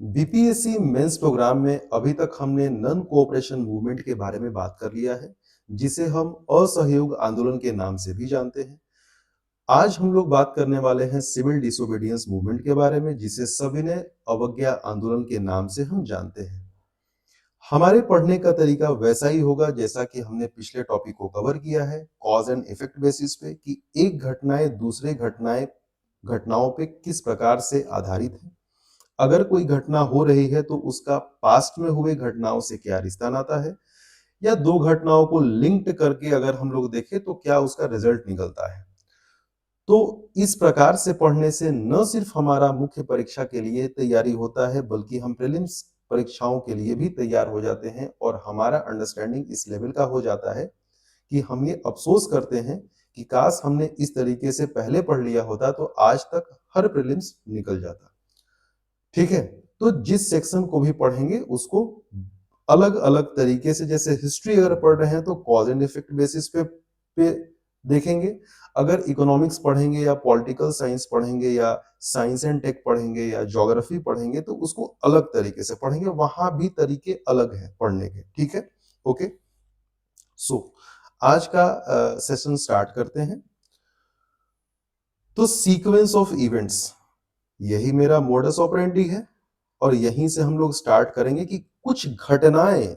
BPSC mains programme में अभी तक हमने नॉन कोऑपरेशन मूवमेंट के बारे में बात कर लिया है, जिसे हम असहयोग आंदोलन के नाम से भी जानते हैं। आज हम लोग बात करने वाले हैं सिविल डिसोबीडियंस मूवमेंट के बारे में, जिसे सविनय अवज्ञा आंदोलन के नाम से हम जानते हैं। हमारे पढ़ने का तरीका वैसा ही होगा जैसा कि हमने पिछले टॉपिक को कवर किया है, कॉज एंड इफेक्ट बेसिस पे, कि एक घटनाएं दूसरे घटनाओं पे किस प्रकार से आधारित है। अगर कोई घटना हो रही है तो उसका पास्ट में हुए घटनाओं से क्या रिश्ता नाता है, या दो घटनाओं को लिंक्ड करके अगर हम लोग देखें तो क्या उसका रिजल्ट निकलता है। तो इस प्रकार से पढ़ने से न सिर्फ हमारा मुख्य परीक्षा के लिए तैयारी होता है, बल्कि हम प्रीलिम्स परीक्षाओं के लिए भी तैयार हो जाते हैं और हमारा अंडरस्टैंडिंग इस लेवल का हो जाता है कि हम ये अफसोस करते हैं कि काश हमने इस तरीके से पहले पढ़ लिया होता तो आज तक हर प्रीलिम्स निकल जाता। ठीक है, तो जिस सेक्शन को भी पढ़ेंगे उसको अलग अलग तरीके से, जैसे हिस्ट्री अगर पढ़ रहे हैं तो कॉज एंड इफेक्ट बेसिस पे देखेंगे। अगर इकोनॉमिक्स पढ़ेंगे या पॉलिटिकल साइंस पढ़ेंगे या साइंस एंड टेक पढ़ेंगे या ज्योग्राफी पढ़ेंगे तो उसको अलग तरीके से पढ़ेंगे, वहां भी तरीके अलग हैं पढ़ने के। ठीक है, ओके। सो आज का सेशन स्टार्ट करते हैं। तो सीक्वेंस ऑफ इवेंट्स, यही मेरा मोडस ऑपरेंडी है और यहीं से हम लोग स्टार्ट करेंगे कि कुछ घटनाएं,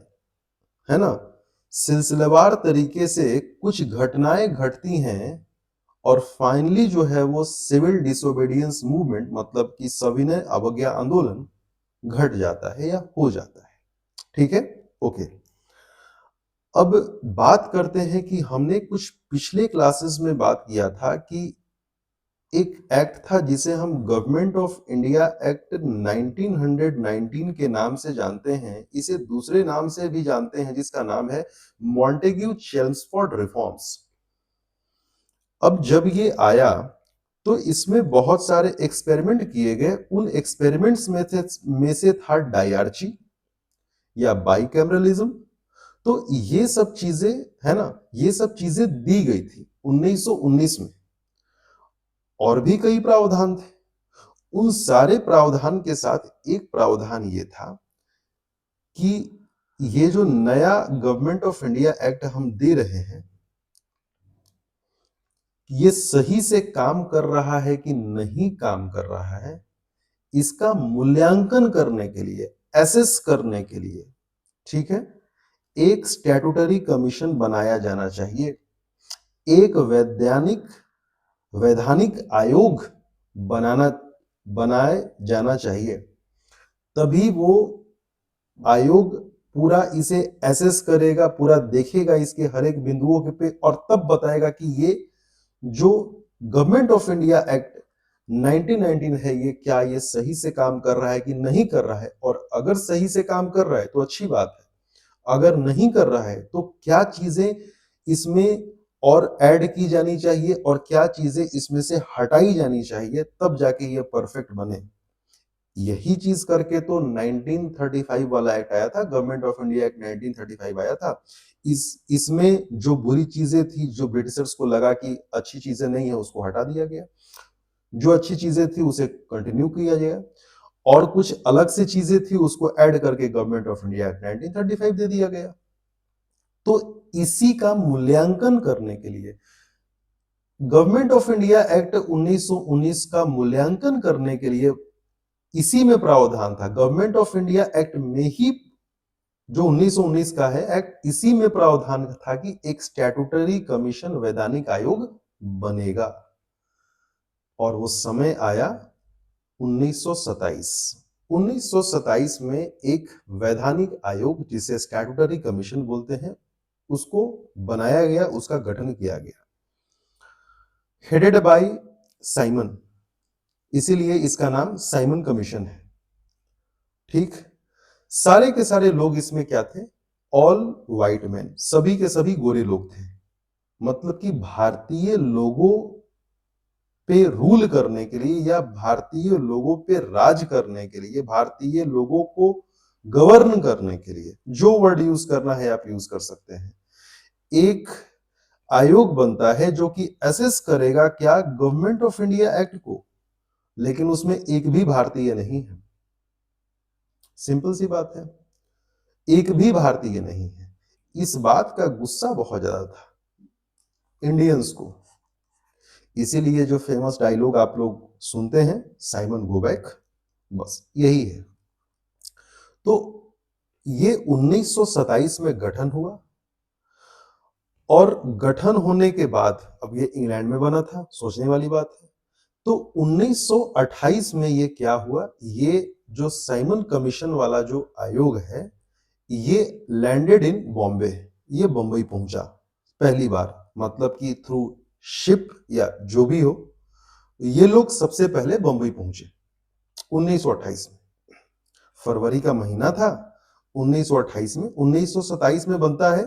है ना, सिलसिलेवार तरीके से कुछ घटनाएं घटती हैं और फाइनली जो है वो सिविल डिसोबीडियंस मूवमेंट, मतलब कि सविनय अवज्ञा आंदोलन घट जाता है या हो जाता है। ठीक है, ओके। अब बात करते हैं कि हमने कुछ पिछले क्लासेस में बात किया था कि एक एक्ट था जिसे हम गवर्नमेंट ऑफ इंडिया एक्ट 1919 के नाम से जानते हैं। इसे दूसरे नाम से भी जानते हैं जिसका नाम है मॉन्टेग्यू चेम्सफोर्ड रिफॉर्म्स। अब जब ये आया तो इसमें बहुत सारे एक्सपेरिमेंट किए गए। उन एक्सपेरिमेंट्स में से था डायआर्ची या बाइकैमरलिज्म। तो ये सब चीजें, है ना, ये सब चीजें दी गई थी 1919 में। और भी कई प्रावधान थे। उन सारे प्रावधान के साथ एक प्रावधान ये था कि ये जो नया गवर्नमेंट ऑफ इंडिया एक्ट हम दे रहे हैं, ये सही से काम कर रहा है कि नहीं काम कर रहा है, इसका मूल्यांकन करने के लिए, एसेस करने के लिए, ठीक है, एक स्टैट्यूटरी कमीशन बनाया जाना चाहिए। एक वैधानिक आयोग बनाना बनाए जाना चाहिए। तभी वो आयोग पूरा इसे एसेस करेगा, पूरा देखेगा इसके हर एक बिंदुओं के पे, और तब बताएगा कि ये जो गवर्नमेंट ऑफ इंडिया एक्ट 1919 है, ये क्या ये सही से काम कर रहा है कि नहीं कर रहा है। और अगर सही से काम कर रहा है तो अच्छी बात है, अगर नहीं कर रहा है तो क्या चीजें इसमें और ऐड की जानी चाहिए और क्या चीजें इसमें से हटाई जानी चाहिए, तब जाके ये परफेक्ट बने। यही चीज करके तो 1935 वाला एक्ट आया था, गवर्नमेंट ऑफ इंडिया एक्ट 1935 आया था। इसमें जो बुरी चीजें थी, जो ब्रिटिशर्स को लगा कि अच्छी चीजें नहीं है, उसको हटा दिया गया। जो अच्छी चीजें थी उसे कंटिन्यू किया गया, और कुछ अलग से चीजें थी उसको ऐड करके गवर्नमेंट ऑफ इंडिया एक्ट 1935 दे दिया गया। तो इसी का मूल्यांकन करने के लिए, गवर्नमेंट ऑफ इंडिया एक्ट 1919 का मूल्यांकन करने के लिए इसी में प्रावधान था। गवर्नमेंट ऑफ इंडिया एक्ट में ही, जो 1919 का है एक्ट, इसी में प्रावधान था कि एक स्टैट्यूटरी कमीशन, वैधानिक आयोग बनेगा। और वो समय आया 1927। 1927 में एक वैधानिक आयोग, जिसे स्टैट्यूटरी कमीशन बोलते हैं, उसको बनाया गया, उसका गठन किया गया, हेडेड बाय साइमन। इसीलिए इसका नाम साइमन कमीशन है। ठीक, सारे के सारे लोग इसमें क्या थे? ऑल व्हाइट मैन, सभी के सभी गोरे लोग थे। मतलब कि भारतीय लोगों पे रूल करने के लिए या भारतीय लोगों पे राज करने के लिए, भारतीय लोगों को गवर्न करने के लिए, जो वर्ड यूज करना है आप यूज कर सकते हैं, एक आयोग बनता है जो कि असेस करेगा क्या गवर्नमेंट ऑफ इंडिया एक्ट को। लेकिन उसमें एक भी भारतीय नहीं है। सिंपल सी बात है, एक भी भारतीय नहीं है। इस बात का गुस्सा बहुत ज्यादा था इंडियंस को। इसीलिए जो फेमस डायलॉग आप लोग सुनते हैं, साइमन गो बैक, बस यही है। तो ये 1927 में गठन हुआ, और गठन होने के बाद, अब ये इंग्लैंड में बना था, सोचने वाली बात है। तो 1928 में ये क्या हुआ, ये जो साइमन कमीशन वाला जो आयोग है, ये लैंडेड इन बॉम्बे, ये बंबई पहुंचा पहली बार, मतलब कि थ्रू शिप या जो भी हो, ये लोग सबसे पहले बंबई पहुंचे 1928 में। फरवरी का महीना था 1928 में। 1927 में बनता है,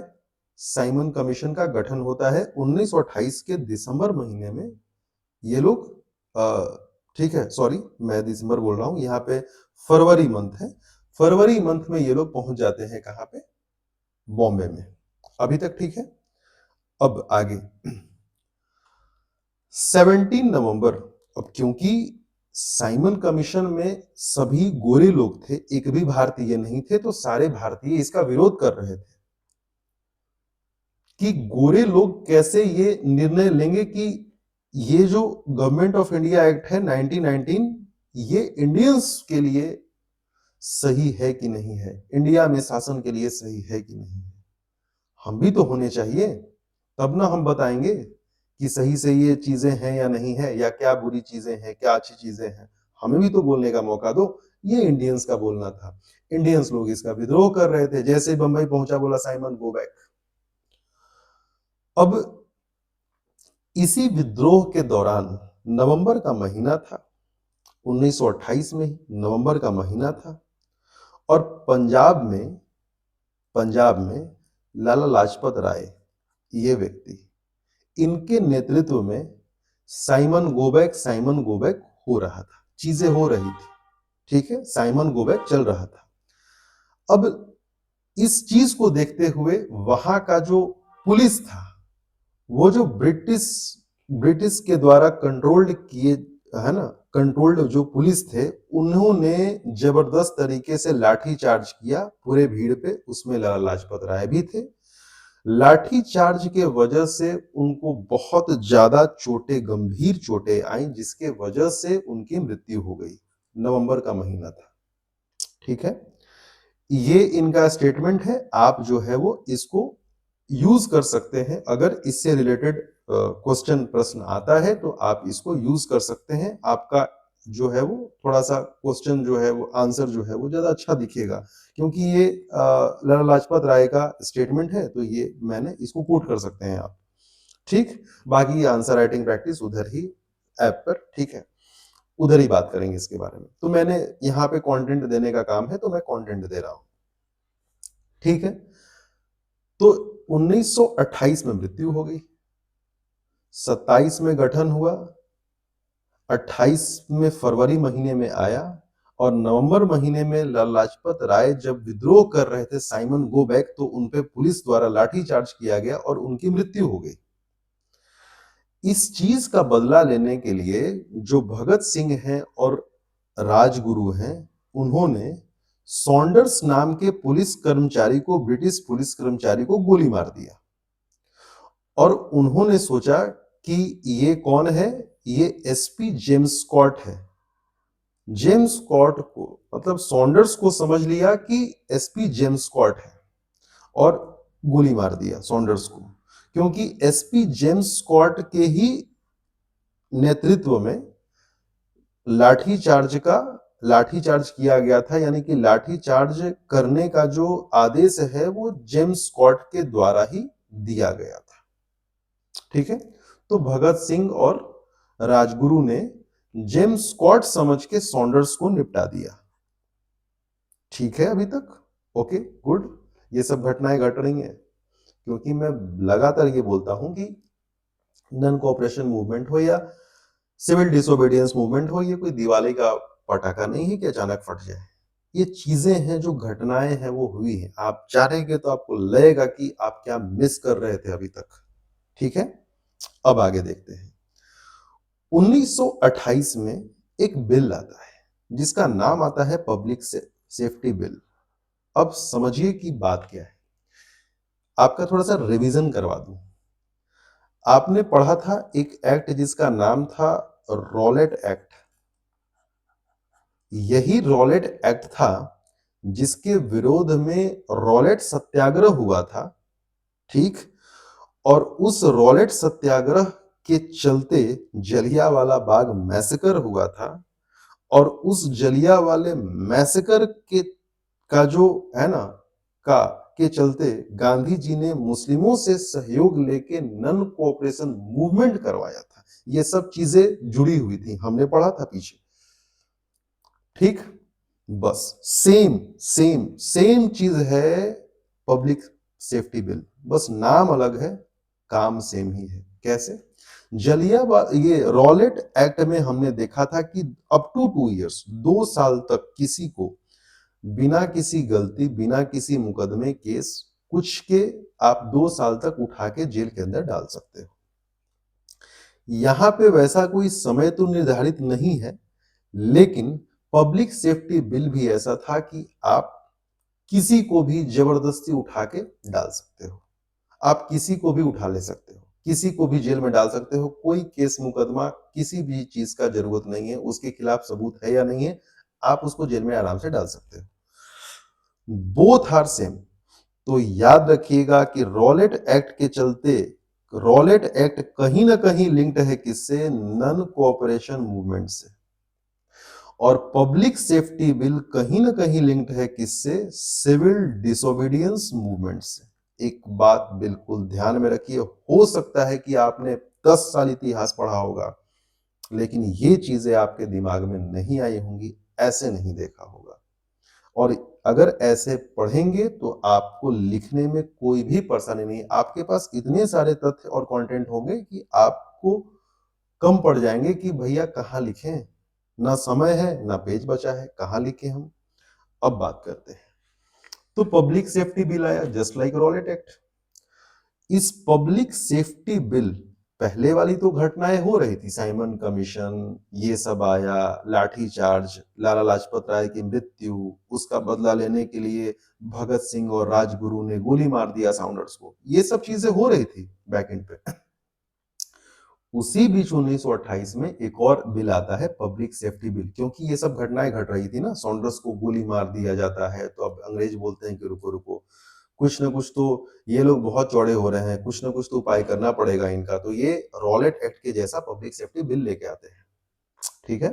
साइमन कमीशन का गठन होता है 1928 के दिसंबर महीने में। ये लोग ठीक है, सॉरी मैं दिसंबर बोल रहा हूं, यहाँ पे फरवरी मंथ है। फरवरी मंथ में ये लोग पहुंच जाते हैं कहां पे, बॉम्बे में। अभी तक ठीक है। अब आगे 17 नवंबर, अब क्योंकि साइमन कमीशन में सभी गोरे लोग थे, एक भी भारतीय नहीं थे, तो सारे भारतीय इसका विरोध कर रहे थे कि गोरे लोग कैसे ये निर्णय लेंगे कि ये जो गवर्नमेंट ऑफ इंडिया एक्ट है 1919, ये इंडियंस के लिए सही है कि नहीं है, इंडिया में शासन के लिए सही है कि नहीं है। हम भी तो होने चाहिए, तब ना हम बताएंगे कि सही से ये चीजें हैं या नहीं है, या क्या बुरी चीजें हैं, क्या अच्छी चीजें हैं। हमें भी तो बोलने का मौका दो। ये इंडियंस का बोलना था। इंडियंस लोग इसका विद्रोह कर रहे थे। जैसे बंबई पहुंचा, बोला साइमन गो बैक। अब इसी विद्रोह के दौरान, नवंबर का महीना था 1928 में ही, नवंबर का महीना था, और पंजाब में लाला लाजपत राय, ये व्यक्ति, इनके नेतृत्व में साइमन गो बैक हो रहा था, चीजें हो रही थी। ठीक है, साइमन गो बैक चल रहा था। अब इस चीज को देखते हुए वहां का जो पुलिस था, वो जो ब्रिटिश के द्वारा कंट्रोल्ड किए, है ना, कंट्रोल्ड जो पुलिस थे, उन्होंने जबरदस्त तरीके से लाठी चार्ज किया पूरे भीड़ पे। उसमें लाला लाजपत राय भी थे। लाठी चार्ज के वजह से उनको बहुत ज्यादा चोटें, गंभीर चोटें आई, जिसके वजह से उनकी मृत्यु हो गई। नवंबर का महीना था। ठीक है, ये इनका स्टेटमेंट है। आप जो है वो इसको यूज कर सकते हैं, अगर इससे रिलेटेड क्वेश्चन, प्रश्न आता है तो आप इसको यूज कर सकते हैं। आपका जो है वो थोड़ा सा क्वेश्चन जो है वो, आंसर जो है वो ज्यादा अच्छा दिखेगा, क्योंकि ये लाला लाजपत राय का स्टेटमेंट है, तो ये मैंने इसको कोट कर सकते हैं आप। ठीक, बाकी आंसर राइटिंग प्रैक्टिस उधर ही ऐप पर, ठीक है, उधर ही बात करेंगे इसके बारे में। तो मैंने यहाँ पे कंटेंट देने का काम है, तो मैं कंटेंट दे रहा हूं। ठीक है, तो 1928 में मृत्यु हो गई, 27 में गठन हुआ, 28 में फरवरी महीने में आया, और नवंबर महीने में लाला लाजपत राय जब विद्रोह कर रहे थे, साइमन गो बैक, तो उनपे पुलिस द्वारा लाठीचार्ज किया गया और उनकी मृत्यु हो गई। इस चीज का बदला लेने के लिए जो भगत सिंह हैं और राजगुरु हैं, उन्होंने सॉन्डर्स नाम के पुलिस कर्मचारी को, ब्रिटिश पुलिस कर्मचारी को गोली मार दिया। और उन्होंने सोचा कि ये कौन है, ये एसपी जेम्स स्कॉट है। जेम्स स्कॉट को, मतलब सॉन्डर्स को समझ लिया कि एसपी जेम्स स्कॉट है, और गोली मार दिया सॉन्डर्स को, क्योंकि एसपी जेम्स स्कॉट के ही नेतृत्व में लाठीचार्ज किया गया था। यानी कि लाठीचार्ज करने का जो आदेश है वो जेम्स स्कॉट के द्वारा ही दिया गया था। ठीक है, तो भगत सिंह और राजगुरु ने जेम्स स्कॉट समझ के सॉन्डर्स को निपटा दिया। ठीक है अभी तक? Okay, good. ये सब घटनाएं घट रही हैं, क्योंकि मैं लगातार ये बोलता हूं कि नॉन कोऑपरेशन मूवमेंट हो या सिविल डिसोबीडियंस मूवमेंट हो, ये कोई दिवाली का पटाखा नहीं है कि अचानक फट जाए। ये चीजें हैं, जो घटनाएं हैं वो हुई हैं। आप जानेंगे तो आपको लगेगा कि आप क्या मिस कर रहे थे अभी तक। ठीक है, अब आगे देखते हैं। 1928 में एक बिल आता है जिसका नाम आता है पब्लिक सेफ्टी बिल। अब समझिए कि बात क्या है। आपका थोड़ा सा रिवीजन करवा दूं। आपने पढ़ा था एक एक्ट जिसका नाम था रॉलेट एक्ट। यही रॉलेट एक्ट था जिसके विरोध में रॉलेट सत्याग्रह हुआ था, ठीक। और उस रॉलेट सत्याग्रह के चलते जलियांवाला बाग मैसेकर हुआ था। और उस जलियांवाले मैसेकर के का जो है ना का के चलते गांधी जी ने मुस्लिमों से सहयोग लेके नन कोऑपरेशन मूवमेंट करवाया था। ये सब चीजें जुड़ी हुई थी, हमने पढ़ा था पीछे, ठीक। बस सेम सेम सेम चीज है पब्लिक सेफ्टी बिल, बस नाम अलग है, काम सेम ही है। कैसे? ये रॉलेट एक्ट में हमने देखा था कि अप टू 2 इयर्स, 2 साल तक किसी को बिना किसी गलती, बिना किसी मुकदमे केस कुछ के आप 2 साल तक उठा के जेल के अंदर डाल सकते हो। यहां पे वैसा कोई समय तो निर्धारित नहीं है, लेकिन पब्लिक सेफ्टी बिल भी ऐसा था कि आप किसी को भी जबरदस्ती उठा के डाल सकते हो। आप किसी को भी उठा ले सकते हो, किसी को भी जेल में डाल सकते हो। कोई केस मुकदमा किसी भी चीज का जरूरत नहीं है, उसके खिलाफ सबूत है या नहीं है, आप उसको जेल में आराम से डाल सकते हो। Both are same. तो याद रखिएगा कि रॉलेट एक्ट के चलते, रॉलेट एक्ट कहीं ना कहीं लिंक्ड है किससे? नन कोऑपरेशन मूवमेंट से। और पब्लिक सेफ्टी बिल कहीं ना कहीं लिंक्ड है किससे? सिविल डिसोबीडियंस मूवमेंट से। एक बात बिल्कुल ध्यान में रखिए, हो सकता है कि आपने 10 साल इतिहास पढ़ा होगा, लेकिन ये चीजें आपके दिमाग में नहीं आई होंगी, ऐसे नहीं देखा होगा। और अगर ऐसे पढ़ेंगे तो आपको लिखने में कोई भी परेशानी नहीं। आपके पास इतने सारे तथ्य और कंटेंट होंगे कि आपको कम पड़ जाएंगे कि भैया कहाँ लिखें, ना समय है ना पेज बचा है, कहाँ लिखें हम। अब बात करते हैं। तो पब्लिक सेफ्टी बिल आया जस्ट लाइक रॉलेट एक्ट। इस पब्लिक सेफ्टी बिल, पहले वाली तो घटनाएं हो रही थी, साइमन कमीशन, ये सब आया, लाठीचार्ज, लाला लाजपत राय की मृत्यु, उसका बदला लेने के लिए भगत सिंह और राजगुरु ने गोली मार दिया साउंडर्स को, ये सब चीजें हो रही थी बैक एंड पे। उसी बीच 1928 में एक और बिल आता है, पब्लिक सेफ्टी बिल, क्योंकि ये सब घटनाएं घट रही थी ना, साउंडर्स को गोली मार दिया जाता है, तो अब अंग्रेज बोलते हैं कि रुको रुको, कुछ ना कुछ तो ये लोग बहुत चौड़े हो रहे हैं, कुछ ना कुछ तो उपाय करना पड़ेगा इनका। तो ये रॉलेट एक्ट के जैसा पब्लिक सेफ्टी बिल लेके आते हैं, ठीक है।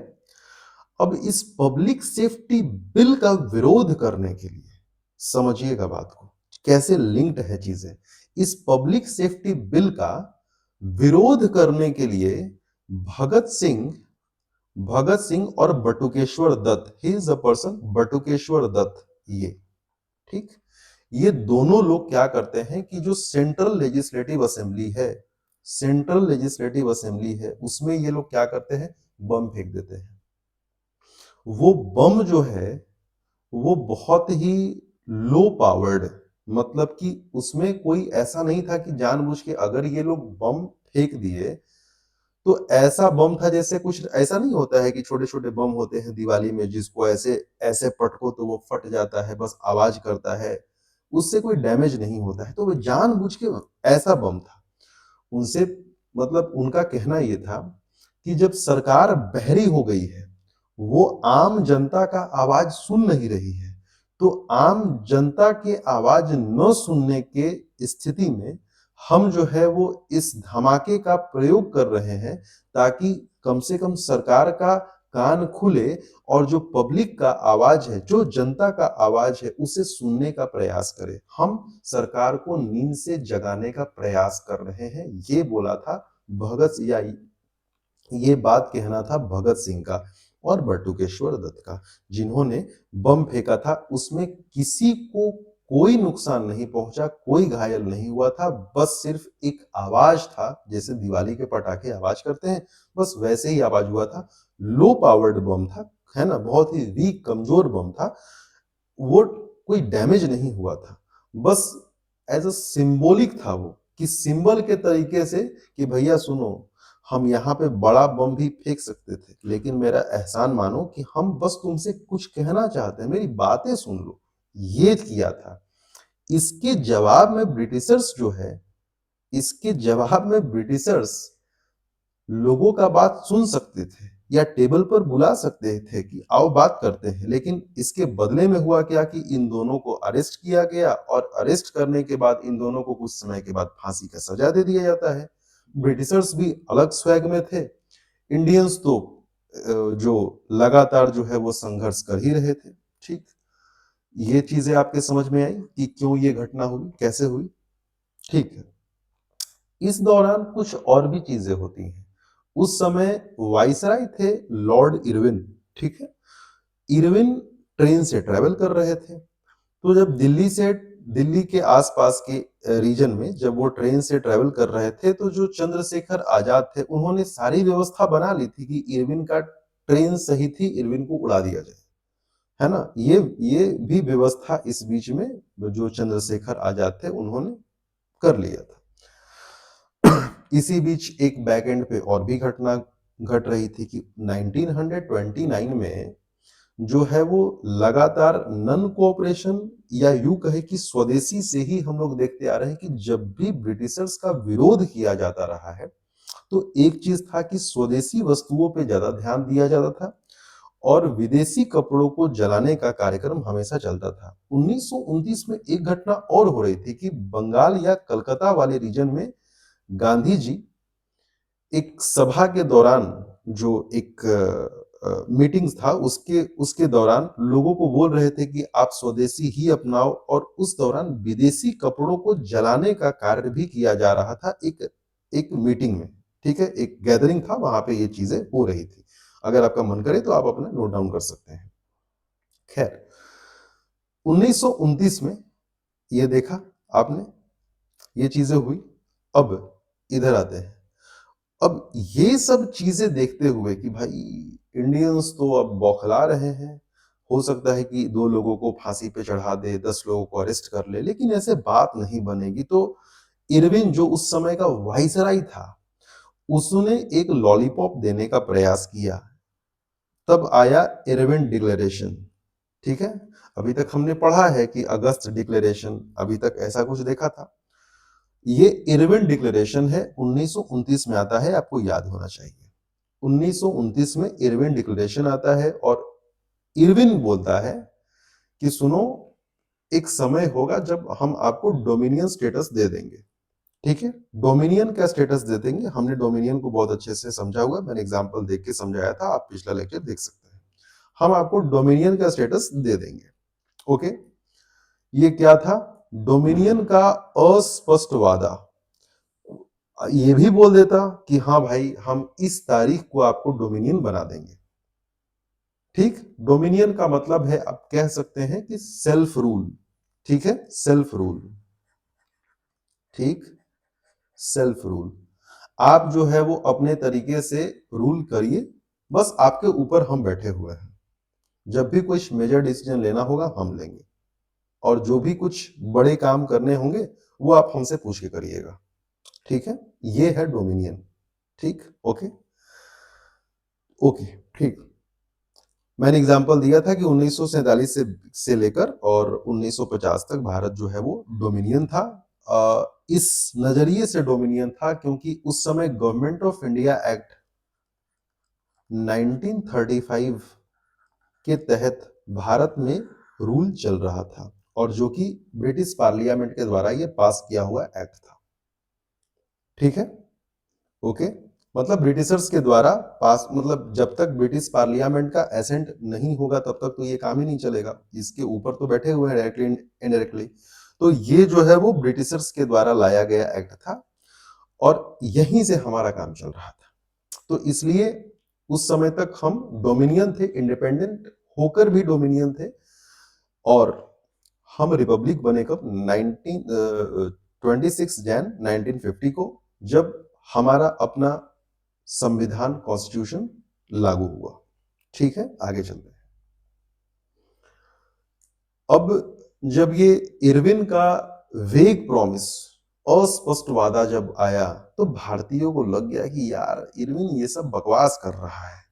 अब इस पब्लिक सेफ्टी बिल का विरोध करने के लिए समझिएगा बात को, कैसे लिंक्ड है चीजें। इस पब्लिक सेफ्टी बिल का विरोध करने के लिए भगत सिंह भगत सिंह और Batukeshwar Dutt, he is a person, Batukeshwar Dutt, ये, ठीक। ये दोनों लोग क्या करते हैं कि जो सेंट्रल लेजिस्लेटिव असेंबली है, सेंट्रल लेजिस्लेटिव असेंबली है, उसमें ये लोग क्या करते हैं? बम फेंक देते हैं। वो बम जो है वो बहुत ही लो पावर्ड, मतलब कि उसमें कोई ऐसा नहीं था कि जानबूझ के अगर ये लोग बम फेंक दिए तो ऐसा बम था, जैसे कुछ ऐसा नहीं होता है कि छोटे छोटे बम होते हैं दिवाली में जिसको ऐसे ऐसे पटको तो वो फट जाता है, बस आवाज करता है, उससे कोई डैमेज नहीं होता है। तो वो जानबूझ के ऐसा बम था उनसे, मतलब उनका कहना ये था कि जब सरकार बहरी हो गई है, वो आम जनता का आवाज सुन नहीं रही है, तो आम जनता के आवाज न सुनने के स्थिति में हम जो है वो इस धमाके का प्रयोग कर रहे हैं, ताकि कम से कम सरकार का कान खुले और जो पब्लिक का आवाज है, जो जनता का आवाज है, उसे सुनने का प्रयास करे। हम सरकार को नींद से जगाने का प्रयास कर रहे हैं, ये बोला था भगत, या ये बात कहना था भगत सिंह का और बटुकेश्वर दत्त का, जिन्होंने बम फेंका था। उसमें किसी को कोई नुकसान नहीं पहुंचा, कोई घायल नहीं हुआ था, बस सिर्फ एक आवाज था, जैसे दिवाली के पटाखे आवाज करते हैं, बस वैसे ही आवाज हुआ था। लो पावर्ड बम था, है ना, बहुत ही वीक, कमजोर बम था। वो कोई डैमेज नहीं हुआ था, बस एज अ सिंबॉलिक था वो, कि सिंबल के तरीके से कि भैया सुनो, हम यहाँ पे बड़ा बम भी फेंक सकते थे, लेकिन मेरा एहसान मानो कि हम बस तुमसे कुछ कहना चाहते हैं, मेरी बातें सुन लो। ये किया था। इसके जवाब में ब्रिटिशर्स जो है, इसके जवाब में ब्रिटिशर्स लोगों का बात सुन सकते थे या टेबल पर बुला सकते थे कि आओ बात करते हैं, लेकिन इसके बदले में हुआ क्या कि इन दोनों को अरेस्ट किया गया और अरेस्ट करने के बाद इन दोनों को कुछ समय के बाद फांसी का सजा दे दिया जाता है। ब्रिटिशर्स भी अलग स्वैग में थे, इंडियंस तो जो लगातार जो है वो संघर्ष कर ही रहे थे। ठीक, ये चीजें आपके समझ में आई कि क्यों ये घटना हुई, कैसे हुई। ठीक है, इस दौरान कुछ और भी चीजें होती हैं। उस समय वाइसराय थे लॉर्ड इरविन। ठीक है, इरविन ट्रेन से ट्रेवल कर रहे थे, तो जब दिल्ली के आसपास के रीजन में जब वो ट्रेन से ट्रेवल कर रहे थे, तो जो चंद्रशेखर आजाद थे उन्होंने सारी व्यवस्था बना ली थी कि इरविन का ट्रेन सही थी, इरविन को उड़ा दिया जाए, है ना। ये भी व्यवस्था इस बीच में जो चंद्रशेखर आजाद थे उन्होंने कर लिया था। इसी बीच एक बैक एंड पे और भी घटना घट रही थी कि 1929 में जो है वो लगातार नन कोऑपरेशन या यूं कहे कि स्वदेशी से ही हम लोग देखते आ रहे हैं कि जब भी ब्रिटिशर्स का विरोध किया जाता रहा है, तो एक चीज था कि स्वदेशी वस्तुओं पे ज्यादा ध्यान दिया जाता था और विदेशी कपड़ों को जलाने का कार्यक्रम हमेशा चलता था। 1929 में एक घटना और हो रही थी कि बंगाल या कलकत्ता वाले रीजन में गांधी जी एक सभा के दौरान जो एक मीटिंग्स था उसके उसके दौरान लोगों को बोल रहे थे कि आप स्वदेशी ही अपनाओ, और उस दौरान विदेशी कपड़ों को जलाने का कार्य भी किया जा रहा था एक एक मीटिंग में। ठीक है, एक गैदरिंग था, वहां पे ये चीजें हो रही थी। अगर आपका मन करे तो आप अपना नोट डाउन कर सकते हैं। खैर, 1929 में ये देखा आपने, ये चीजें हुई। अब इधर आते हैं। अब ये सब चीजें देखते हुए कि भाई इंडियंस तो अब बौखला रहे हैं, हो सकता है कि 2 लोगों को फांसी पे चढ़ा दे, 10 लोगों को अरेस्ट कर ले, लेकिन ऐसे बात नहीं बनेगी। तो इरविन जो उस समय का वाइसराय था, उसने एक लॉलीपॉप देने का प्रयास किया। तब आया इरविन डिक्लेरेशन। ठीक है, अभी तक हमने पढ़ा है कि अगस्त डिक्लेरेशन, अभी तक ऐसा कुछ देखा था। ये इरविन डिक्लेरेशन है, 1929 में आता है, आपको याद होना चाहिए। 1929 में इरविन डिक्लेरेशन आता है और इरविन बोलता है कि सुनो, एक समय होगा जब हम आपको डोमिनियन स्टेटस दे देंगे। ठीक है, डोमिनियन का स्टेटस दे देंगे। हमने डोमिनियन को बहुत अच्छे से समझा हुआ, मैंने एग्जांपल देख के समझाया था, आप पिछला लेक्चर देख सकते हैं। हम आपको डोमिनियन का स्टेटस दे देंगे। ओके, ये क्या था? डोमिनियन का अस्पष्ट वादा। ये भी बोल देता कि हाँ भाई, हम इस तारीख को आपको डोमिनियन बना देंगे। ठीक, डोमिनियन का मतलब है, आप कह सकते हैं कि सेल्फ रूल। ठीक है, सेल्फ रूल। ठीक, सेल्फ रूल। आप जो है वो अपने तरीके से रूल करिए, बस आपके ऊपर हम बैठे हुए हैं। जब भी कुछ मेजर डिसीजन लेना होगा हम लेंगे, और जो भी कुछ बड़े काम करने होंगे वो आप हमसे पूछ के करिएगा। ठीक है, ये है डोमिनियन। ठीक, ओके ओके, ठीक। मैंने एग्जांपल दिया था कि 1947 से लेकर और 1950 तक भारत जो है वो डोमिनियन था। इस नजरिए से डोमिनियन था क्योंकि उस समय गवर्नमेंट ऑफ इंडिया एक्ट 1935 के तहत भारत में रूल चल रहा था, और जो कि ब्रिटिश पार्लियामेंट के द्वारा ये पास किया हुआ एक्ट था। ठीक है, ओके। मतलब ब्रिटिशर्स के द्वारा पास, मतलब जब तक ब्रिटिश पार्लियामेंट का एसेंट नहीं होगा तब तक तो ये काम ही नहीं चलेगा। इसके ऊपर तो बैठे हुए हैं डायरेक्टली इनडायरेक्टली। तो ये जो है वो ब्रिटिशर्स के द्वारा लाया गया एक्ट था, और यहीं से हमारा काम चल रहा था। तो इसलिए उस समय तक हम डोमिनियन थे, इंडिपेंडेंट होकर भी डोमिनियन थे। और हम रिपब्लिक बने कब? 26 जैन 1950 को, जब हमारा अपना संविधान कॉन्स्टिट्यूशन लागू हुआ। ठीक है, आगे चलते हैं। अब जब ये इरविन का वेग प्रॉमिस अस्पष्ट वादा जब आया तो भारतीयों को लग गया कि यार इरविन ये सब बकवास कर रहा है,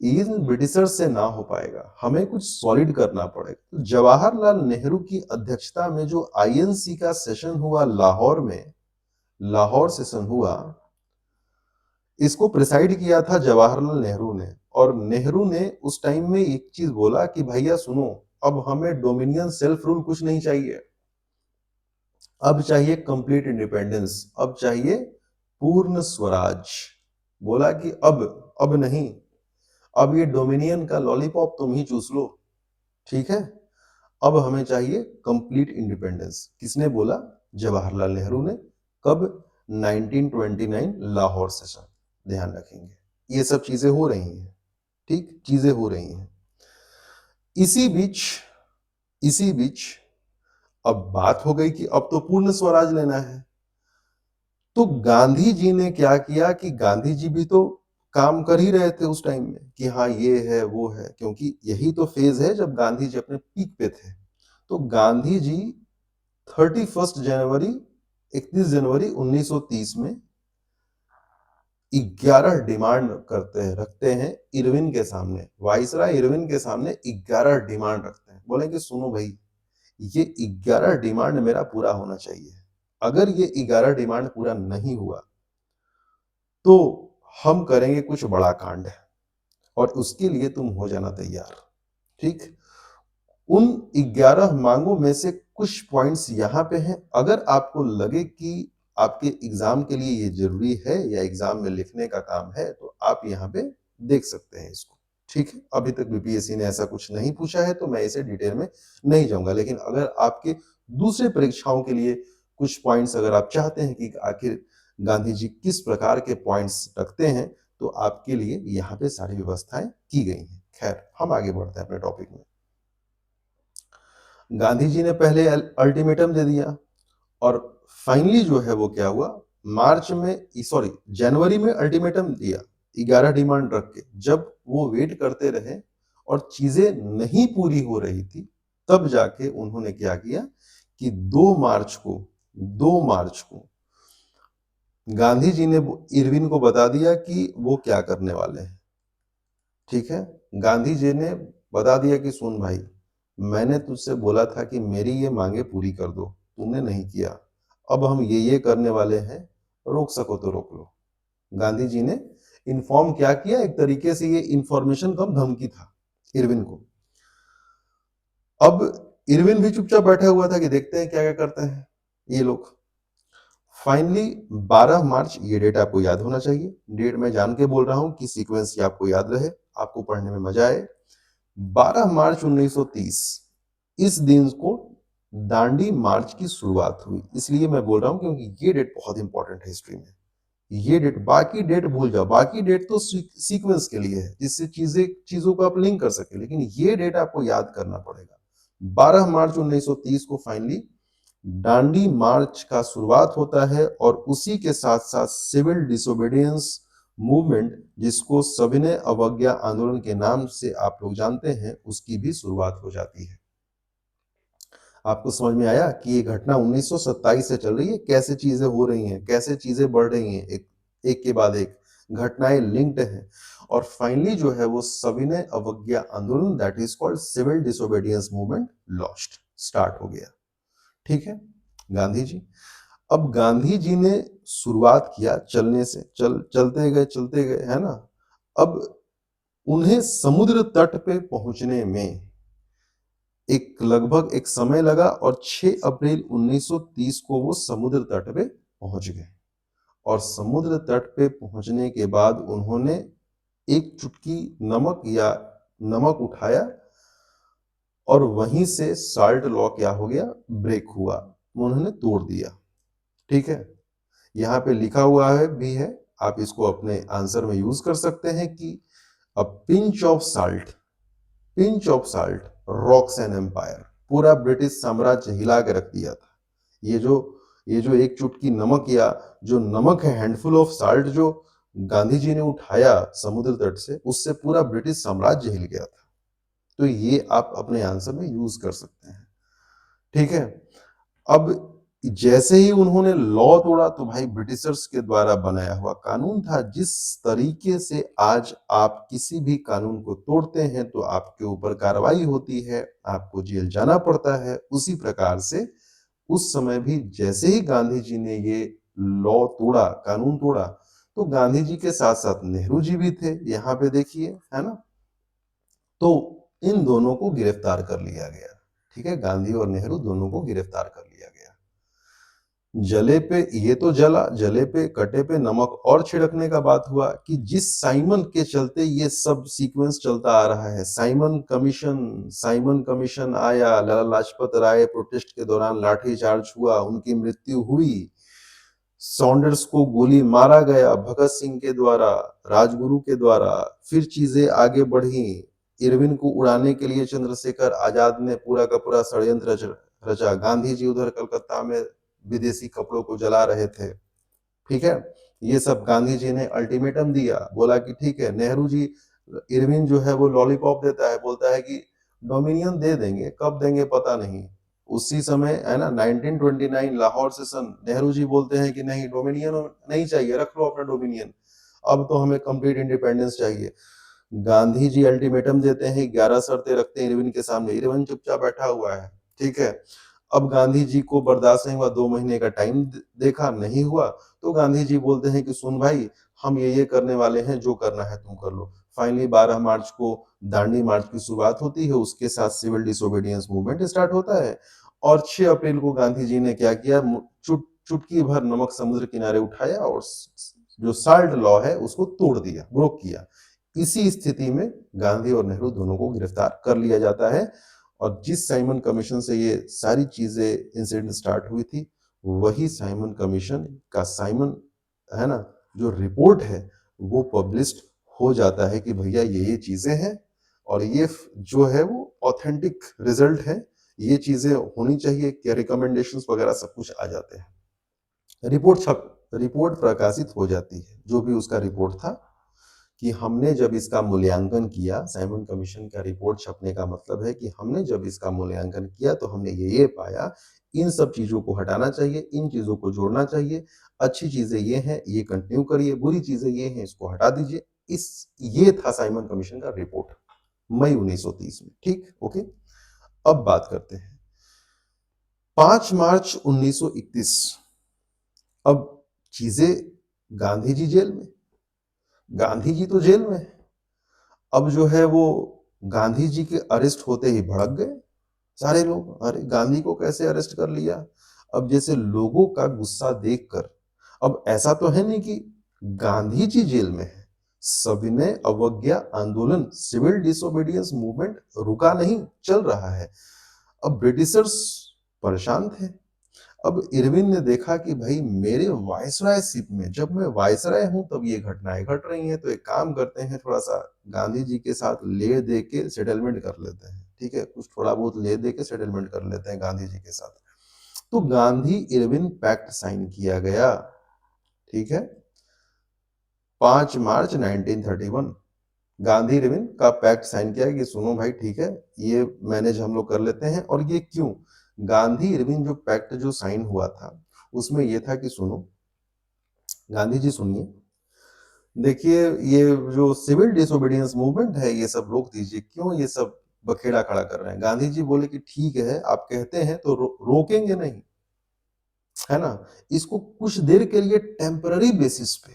इन ब्रिटिशर्स से ना हो पाएगा, हमें कुछ सॉलिड करना पड़ेगा। तो जवाहरलाल नेहरू की अध्यक्षता में जो आईएनसी का सेशन हुआ लाहौर में, लाहौर सेशन हुआ, इसको प्रिसाइड किया था जवाहरलाल नेहरू ने। और नेहरू ने उस टाइम में एक चीज बोला कि भैया सुनो, अब हमें डोमिनियन सेल्फ रूल कुछ नहीं चाहिए, अब चाहिए कंप्लीट इंडिपेंडेंस, अब चाहिए पूर्ण स्वराज। बोला कि अब नहीं, अब ये डोमिनियन का लॉलीपॉप तुम ही चूस लो, ठीक है, अब हमें चाहिए कंप्लीट इंडिपेंडेंस। किसने बोला? जवाहरलाल नेहरू ने। कब? 1929 लाहौर सेशन। ध्यान रखेंगे, ये सब चीजें हो रही हैं, ठीक, चीजें हो रही हैं। इसी बीच अब बात हो गई कि अब तो पूर्ण स्वराज लेना है। तो गांधी जी ने क्या किया कि गांधी जी भी तो काम कर ही रहे थे उस टाइम में कि हाँ ये है वो है, क्योंकि यही तो फेज है जब गांधी जी अपने पीक पे थे। तो गांधी जी 31 जनवरी 1930 में 11 डिमांड रखते हैं इरविन के सामने, वाइसराय इरविन के सामने 11 डिमांड रखते हैं। बोले कि सुनो भाई, ये 11 डिमांड मेरा पूरा होना चाहिए, अगर ये 11 डिमांड पूरा नहीं हुआ तो हम करेंगे कुछ बड़ा कांड, और उसके लिए तुम हो जाना तैयार, ठीक। उन 11 मांगों में से कुछ पॉइंट्स यहां पे हैं, अगर आपको लगे कि आपके एग्जाम के लिए ये जरूरी है या एग्जाम में लिखने का काम है तो आप यहाँ पे देख सकते हैं इसको, ठीक है। अभी तक बीपीएससी ने ऐसा कुछ नहीं पूछा है तो मैं इसे डिटेल में नहीं जाऊंगा, लेकिन अगर आपके दूसरे परीक्षाओं के लिए कुछ पॉइंट्स अगर आप चाहते हैं कि आखिर गांधी जी किस प्रकार के पॉइंट्स रखते हैं तो आपके लिए यहाँ पे सारी व्यवस्थाएं की गई हैं। खैर, हम आगे बढ़ते हैं अपने टॉपिक में। गांधी जी ने पहले अल्टीमेटम दे दिया, और फाइनली जो है वो क्या हुआ, जनवरी में अल्टीमेटम दिया 11 डिमांड रख के। जब वो वेट करते रहे और चीजें नहीं पूरी हो रही थी, तब जाके उन्होंने क्या किया कि 2 मार्च को गांधी जी ने इरविन को बता दिया कि वो क्या करने वाले हैं, ठीक है। गांधी जी ने बता दिया कि सुन भाई, मैंने तुझसे बोला था कि मेरी ये मांगे पूरी कर दो, तुमने नहीं किया, अब हम ये करने वाले हैं, रोक सको तो रोक लो। गांधी जी ने इन्फॉर्म क्या किया, एक तरीके से ये इंफॉर्मेशन कम धमकी था इरविन को। अब इरविन भी चुपचाप बैठा हुआ था कि देखते हैं क्या क्या करते हैं ये लोग। फाइनली 12 मार्च, ये डेट आपको याद होना चाहिए, डेट मैं जान के बोल रहा हूं कि सीक्वेंस ये आपको याद रहे, आपको पढ़ने में मजा आए। 12 मार्च 1930 इस दिन को दांडी मार्च की शुरुआत हुई। इसलिए मैं बोल रहा हूं क्योंकि ये डेट बहुत इंपॉर्टेंट है हिस्ट्री में। ये डेट, बाकी डेट भूल जाओ, बाकी डेट तो सीक्वेंस के लिए है जिससे चीजों को आप लिंक कर सके, लेकिन ये डेट आपको याद करना पड़ेगा। 12 मार्च 1930 को फाइनली दांडी मार्च का शुरुआत होता है, और उसी के साथ साथ सिविल डिसोबीडियंस मूवमेंट, जिसको सविनय अवज्ञा आंदोलन के नाम से आप लोग जानते हैं, उसकी भी शुरुआत हो जाती है। आपको समझ में आया कि ये घटना 1927 से चल रही है, कैसे चीजें हो रही हैं, कैसे चीजें बढ़ रही हैं, एक के बाद एक घटनाएं लिंक्ड हैं, और फाइनली जो है वो सविनय अवज्ञा आंदोलन, that is called civil disobedience movement, launched, start हो गया, ठीक है। गांधी जी, अब गांधी जी ने शुरुआत किया चलने से, चलते गए, है ना। अब उन्हें समुद्र तट पे पहुंचने में लगभग एक समय लगा, और 6 अप्रैल 1930 को वो समुद्र तट पे पहुंच गए। और समुद्र तट पे पहुंचने के बाद उन्होंने एक चुटकी नमक उठाया, और वहीं से साल्ट लॉ क्या हो गया, ब्रेक हुआ, उन्होंने तोड़ दिया, ठीक है। यहाँ पे लिखा हुआ है भी है, आप इसको अपने आंसर में यूज कर सकते हैं कि a pinch of salt rocks an empire, पूरा ब्रिटिश साम्राज्य हिला के रख दिया था। ये जो एक चुटकी नमक, या जो नमक है, हैंडफुल ऑफ साल्ट, जो गांधी जी ने उठाया समुद्र तट से, उससे पूरा ब्रिटिश साम्राज्य हिल गया था। तो ये आप अपने आंसर में यूज कर सकते हैं, ठीक है। अब जैसे ही उन्होंने लॉ तोड़ा तो भाई ब्रिटिशर्स के द्वारा बनाया हुआ कानून था। जिस तरीके से आज आप किसी भी कानून को तोड़ते हैं तो आपके ऊपर कार्रवाई होती है, आपको जेल जाना पड़ता है, उसी प्रकार से उस समय भी जैसे ही गांधी जी ने ये लॉ तोड़ा, कानून तोड़ा, तो गांधी जी के साथ-साथ नेहरू जी भी थे, यहाँ पे देखिए, है ना? तो इन दोनों को गिरफ्तार कर लिया गया, ठीक है? गांधी और नेहरू दोनों को गिरफ्तार कर लिया गया। जले पे ये तो जला, जले पे कटे पे नमक और छिड़कने का बात हुआ कि जिस साइमन के चलते ये सब सीक्वेंस चलता आ रहा है। साइमन कमीशन आया, लाला लाजपत राय प्रोटेस्ट के दौरान लाठीचार्ज हुआ, उनकी मृत्यु हुई। सॉन्डर्स को गोली मारा गया भगत सिंह के द्वारा, राजगुरु के द्वारा। फिर चीजें आगे बढ़ी। इरविन को उड़ाने के लिए चंद्रशेखर आजाद ने पूरा का पूरा षड्यंत्र रचा। गांधी जी उधर कलकत्ता में विदेशी कपड़ों को जला रहे थे, ठीक है? ये सब गांधी जी ने अल्टीमेटम दिया, बोला कि ठीक है। नेहरू जी, इरविन जो है वो लॉलीपॉप देता है, बोलता है कि डोमिनियन दे देंगे, कब देंगे पता नहीं। उसी समय है ना 1929 लाहौर सेशन, नेहरू जी बोलते हैं कि नहीं, डोमिनियन नहीं चाहिए, रख लो अपना डोमिनियन, अब तो हमें कंप्लीट इंडिपेंडेंस चाहिए। गांधी जी अल्टीमेटम देते हैं, 11 शर्तें रखते हैं इरविन के सामने, इरविन चुपचाप बैठा हुआ है, ठीक है? अब गांधी जी को बर्दाश्त नहीं हुआ, 2 महीने का टाइम देखा, नहीं हुआ, तो गांधी जी बोलते हैं कि सुन भाई, हम ये करने वाले हैं, जो करना है तुम कर लो। फाइनली 12 मार्च को दांडी मार्च की शुरुआत होती है, उसके साथ सिविल डिसोबीडियंस मूवमेंट स्टार्ट होता है। और 6 अप्रैल को गांधी जी ने क्या किया, चुटकी भर नमक समुद्र किनारे उठाया और जो साल्ट लॉ है उसको तोड़ दिया, ब्रोक किया। इसी स्थिति में गांधी और नेहरू दोनों को गिरफ्तार कर लिया जाता है। और जिस साइमन कमीशन से ये सारी चीजें इंसिडेंट स्टार्ट हुई थी, वही साइमन कमीशन का है ना, जो रिपोर्ट है वो पब्लिश्ड हो जाता है कि भैया ये चीजें हैं और ये जो है वो ऑथेंटिक रिजल्ट है, ये चीजें होनी चाहिए, क्या रिकमेंडेशंस वगैरह सब कुछ आ जाते हैं। रिपोर्ट प्रकाशित हो जाती है, जो भी उसका रिपोर्ट था, कि हमने जब इसका मूल्यांकन किया। साइमन कमीशन का रिपोर्ट छपने का मतलब है कि हमने जब इसका मूल्यांकन किया तो हमने ये पाया, इन सब चीजों को हटाना चाहिए, इन चीजों को जोड़ना चाहिए, अच्छी चीजें ये हैं, ये कंटिन्यू करिए, बुरी चीजें ये हैं, इसको हटा दीजिए। ये था साइमन कमीशन का रिपोर्ट मई 1930 में, ठीक, ओके। अब बात करते हैं 5 मार्च 1931। अब चीजें, गांधी जी जेल में, गांधी जी तो जेल में। अब जो है वो गांधी जी के अरेस्ट होते ही भड़क गए सारे लोग, अरे गांधी को कैसे अरेस्ट कर लिया। अब जैसे लोगों का गुस्सा देखकर, अब ऐसा तो है नहीं कि गांधी जी जेल में है, सविनय अवज्ञा आंदोलन, सिविल डिसोबीडियंस मूवमेंट रुका नहीं, चल रहा है। अब ब्रिटिशर्स परेशान थे। अब इरविन ने देखा कि भाई मेरे वायसरायशिप में, जब मैं वायसराय हूं तब ये घटनाएं घट रही हैं, तो एक काम करते हैं, थोड़ा सा गांधी जी के साथ ले दे के सेटलमेंट कर लेते हैं, ठीक है, कुछ थोड़ा बहुत ले दे के सेटलमेंट कर लेते हैं गांधी जी के साथ। तो गांधी इरविन पैक्ट साइन किया गया, ठीक है, 5 मार्च 1931 गांधी इरविन का पैक्ट साइन किया कि सुनो भाई, ठीक है, ये मैनेज हम लोग कर लेते हैं। और ये क्यों, गांधी इरविन जो पैक्ट जो साइन हुआ था उसमें ये था कि सुनो गांधी जी, सुनिए, देखिए ये जो सिविल डिसोबीडियंस मूवमेंट है ये सब रोक दीजिए, क्यों ये सब बखेड़ा खड़ा कर रहे हैं। गांधी जी बोले कि ठीक है, आप कहते हैं तो रोकेंगे नहीं, है ना, इसको कुछ देर के लिए टेम्पररी बेसिस पे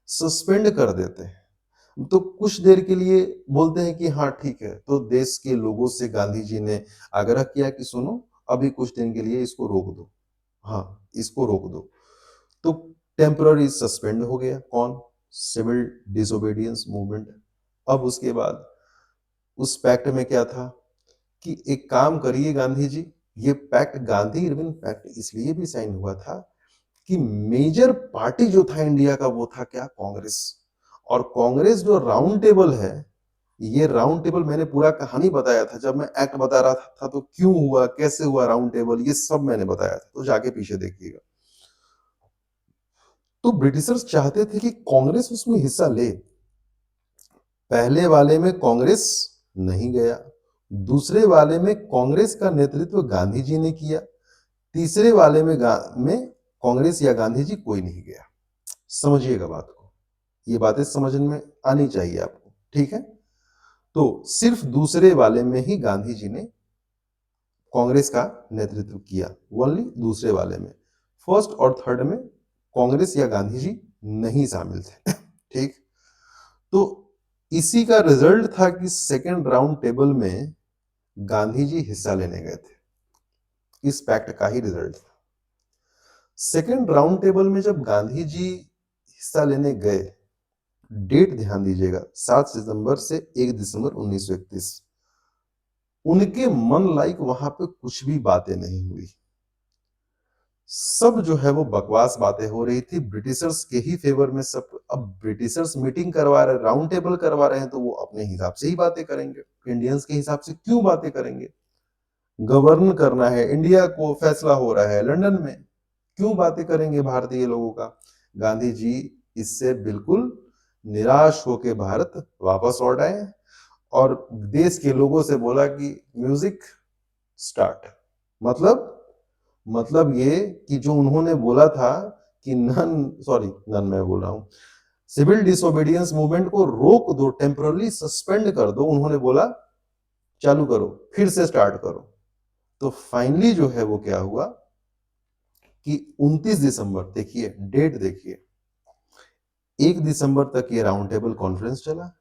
सस्पेंड कर देते हैं। तो कुछ देर के लिए बोलते हैं कि हाँ ठीक है। तो देश के लोगों से गांधी जी ने आग्रह किया कि सुनो, अभी कुछ दिन के लिए इसको रोक दो, हाँ इसको रोक दो। तो टेम्पररी सस्पेंड हो गया कौन, सिविल डिसोबीडियंस मूवमेंट। अब उसके बाद उस पैक्ट में क्या था कि एक काम करिए गांधी जी, ये पैक्ट, गांधी इरविन पैक्ट इसलिए भी साइन हुआ था कि मेजर पार्टी जो था इंडिया का वो था क्या, कांग्रेस। और कांग्रेस जो राउंड टेबल है, ये राउंड टेबल मैंने पूरा कहानी बताया था जब मैं एक्ट बता रहा था, तो क्यों हुआ, कैसे हुआ राउंड टेबल, ये सब मैंने बताया था, तो जाके पीछे देखिएगा। तो ब्रिटिशर्स चाहते थे कि कांग्रेस उसमें हिस्सा ले। पहले वाले में कांग्रेस नहीं गया, दूसरे वाले में कांग्रेस का नेतृत्व गांधी जी ने किया। तीसरे वाले में कांग्रेस या गांधी जी कोई नहीं गया। समझिएगा बात को, ये बातें समझ में आनी चाहिए आपको, ठीक है। तो सिर्फ दूसरे वाले में ही गांधी जी ने कांग्रेस का नेतृत्व किया, ओनली दूसरे वाले में। फर्स्ट और थर्ड में कांग्रेस या गांधी जी नहीं शामिल थे। ठीक, तो इसी का रिजल्ट था कि सेकेंड राउंड टेबल में गांधी जी हिस्सा लेने गए थे, इस पैक्ट का ही रिजल्ट था। सेकेंड राउंड टेबल में जब गांधी जी हिस्सा लेने गए, डेट ध्यान दीजिएगा, 7 सितंबर से 1 दिसंबर 1931, उनके मन लायक वहां पे कुछ भी बातें नहीं हुई। सब जो है वो बकवास बातें हो रही थी, ब्रिटिशर्स के ही फेवर में सब। अब ब्रिटिशर्स मीटिंग करवा रहे, राउंड टेबल करवा रहे हैं, तो वो अपने हिसाब से ही बातें करेंगे, इंडियंस के हिसाब से क्यों बातें करेंगे? गवर्न करना है इंडिया को, फैसला हो रहा है लंदन में, क्यों बातें करेंगे भारतीय लोगों का? गांधी जी इससे बिल्कुल निराश होकर भारत वापस लौट आए और देश के लोगों से बोला कि म्यूजिक स्टार्ट। मतलब ये कि जो उन्होंने बोला था कि नन मैं बोल रहा हूं, सिविल डिसोबीडियंस मूवमेंट को रोक दो, टेम्पररी सस्पेंड कर दो, उन्होंने बोला चालू करो, फिर से स्टार्ट करो। तो फाइनली जो है वो क्या हुआ कि 29 दिसंबर, देखिए डेट देखिए, 1 दिसंबर तक ये राउंड टेबल कॉन्फ्रेंस चला।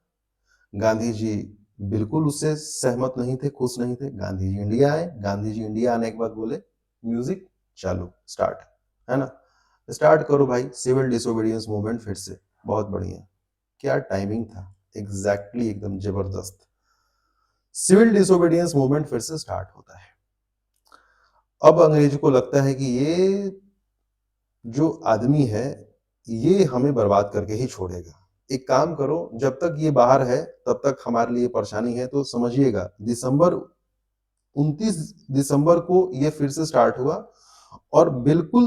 गांधी जी बिल्कुल उससे सहमत नहीं थे, खुश नहीं थे। गांधी जी इंडिया आए, गांधी जी इंडिया आने के बाद बोले म्यूजिक चालू, स्टार्ट, है ना, स्टार्ट करो भाई सिविल डिसोबीडियंस मूवमेंट फिर से। बहुत बढ़िया, क्या टाइमिंग था, एग्जैक्टली एकदम जबरदस्त। सिविल डिसोबीडियंस मूवमेंट फिर से स्टार्ट होता है। अब अंग्रेज को लगता है कि ये जो आदमी है ये हमें बर्बाद करके ही छोड़ेगा। एक काम करो, जब तक ये बाहर है तब तक हमारे लिए परेशानी है। तो समझिएगा, 29 दिसंबर को ये फिर से स्टार्ट हुआ और बिल्कुल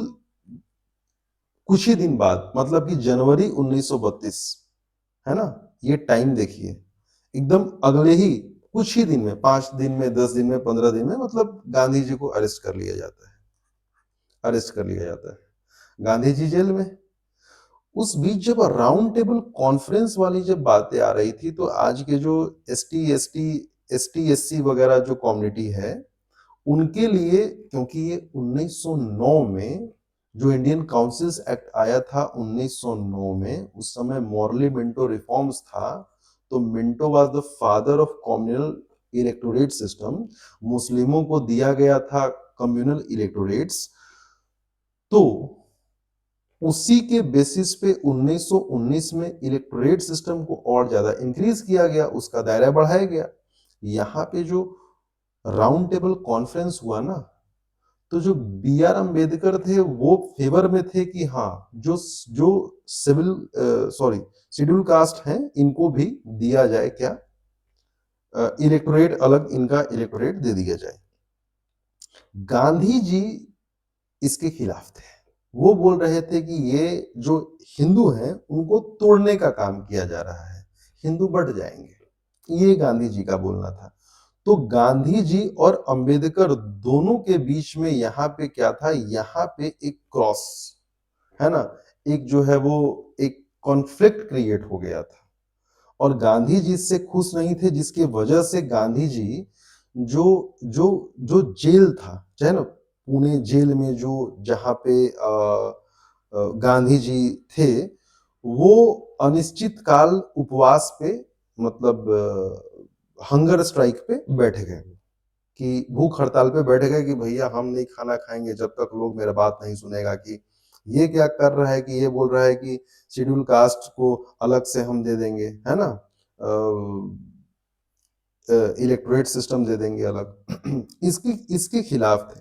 कुछ ही दिन बाद, मतलब कि जनवरी 1932, है ना, ये टाइम देखिए, एकदम अगले ही कुछ ही दिन में, 5 दिन में, 10 दिन में, 15 दिन में, मतलब गांधी जी को अरेस्ट कर लिया जाता है। अरेस्ट कर लिया जाता है, गांधी जी जेल में। उस बीच जब राउंड टेबल कॉन्फ्रेंस वाली जब बातें आ रही थी, तो आज के जो एसटी एससी वगैरह जो कम्युनिटी है, उनके लिए, क्योंकि ये 1909 में जो इंडियन काउंसिल्स एक्ट आया था 1909 में, उस समय मॉर्ली मिंटो रिफॉर्म्स था। तो Minto was the father of communal electorate system. मुस्लिमों को दिया गया था कम्युनल इलेक्टोरेट्स। तो उसी के बेसिस पे 1919 में इलेक्टोरेट सिस्टम को और ज्यादा इंक्रीज किया गया, उसका दायरा बढ़ाया गया। यहाँ पे जो राउंड टेबल कॉन्फ्रेंस हुआ ना, तो जो बी आर अम्बेडकर थे वो फेवर में थे कि हाँ, जो जो शेड्यूल कास्ट हैं इनको भी दिया जाए, क्या इलेक्टोरेट, अलग इनका इलेक्टोरेट दे दिया जाए। गांधी जी इसके खिलाफ थे। वो बोल रहे थे कि ये जो हिंदू हैं उनको तोड़ने का काम किया जा रहा है, हिंदू बढ़ जाएंगे, ये गांधी जी का बोलना था। तो गांधी जी और अंबेडकर दोनों के बीच में यहाँ पे क्या था, यहाँ पे एक क्रॉस, है ना, एक जो है वो एक कॉन्फ्लिक्ट क्रिएट हो गया था। और गांधी जी इससे खुश नहीं थे, जिसकी वजह से गांधी जी जो जो जो जेल था, चाहे ना पुणे जेल में, जो जहाँ पे गांधी जी थे, वो अनिश्चित काल उपवास पे, मतलब हंगर स्ट्राइक पे बैठ गए, कि भूख हड़ताल पे बैठ गए कि भैया हम नहीं खाना खाएंगे जब तक लोग मेरा बात नहीं सुनेगा। कि ये क्या कर रहा है, कि ये बोल रहा है कि शेड्यूल कास्ट को अलग से हम दे देंगे, है ना, इलेक्टोरेट सिस्टम दे देंगे अलग। इसके खिलाफ थे।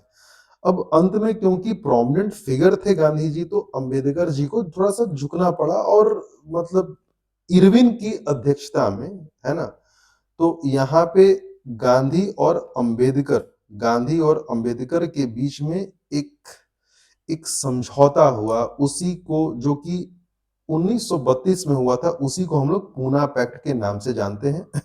अब अंत में क्योंकि प्रोमिनेंट फिगर थे गांधी जी, तो अंबेडकर जी को थोड़ा सा झुकना पड़ा, और मतलब इरविन की अध्यक्षता में, है ना, तो यहाँ पे गांधी और अंबेडकर, गांधी और अंबेडकर के बीच में एक एक समझौता हुआ, उसी को, जो कि 1932 में हुआ था, उसी को हम लोग पूना पैक्ट के नाम से जानते हैं।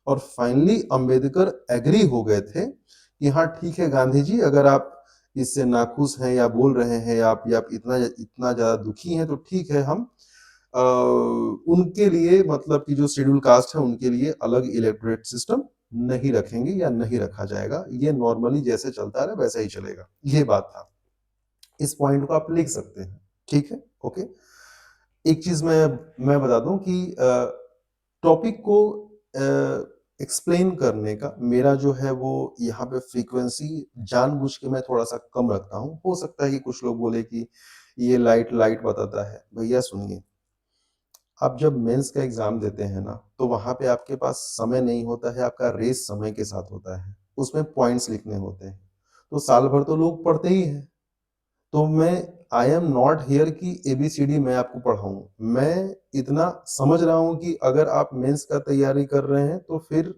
और फाइनली अंबेडकर एग्री हो गए थे कि हाँ ठीक है गांधी जी, अगर आप इससे नाखुश हैं या बोल रहे हैं या आप इतना इतना ज्यादा दुखी हैं, तो ठीक है, हम उनके लिए मतलब कि जो शेड्यूल कास्ट है उनके लिए अलग इलेक्टोरेट सिस्टम नहीं रखेंगे या नहीं रखा जाएगा, ये नॉर्मली जैसे चलता है वैसा ही चलेगा। ये बात था, इस पॉइंट को आप लिख सकते हैं, ठीक है, ओके। एक चीज मैं बता दूं कि टॉपिक को एक्सप्लेन करने का मेरा जो है वो यहाँ पे फ्रीक्वेंसी जानबूझ के मैं थोड़ा सा कम रखता हूँ। हो सकता है कि कुछ लोग बोले कि ये लाइट लाइट बताता है। भैया सुनिए, आप जब मेंस का एग्जाम देते हैं ना, तो वहां पे आपके पास समय नहीं होता है, आपका रेस समय के साथ होता है, उसमें पॉइंट्स लिखने होते हैं, तो साल भर तो लोग पढ़ते ही हैं। तो मैं आई एम नॉट हियर कि एबीसीडी मैं आपको पढ़ाऊं, मैं इतना समझ रहा हूं कि अगर आप मेंस का तैयारी कर रहे हैं तो फिर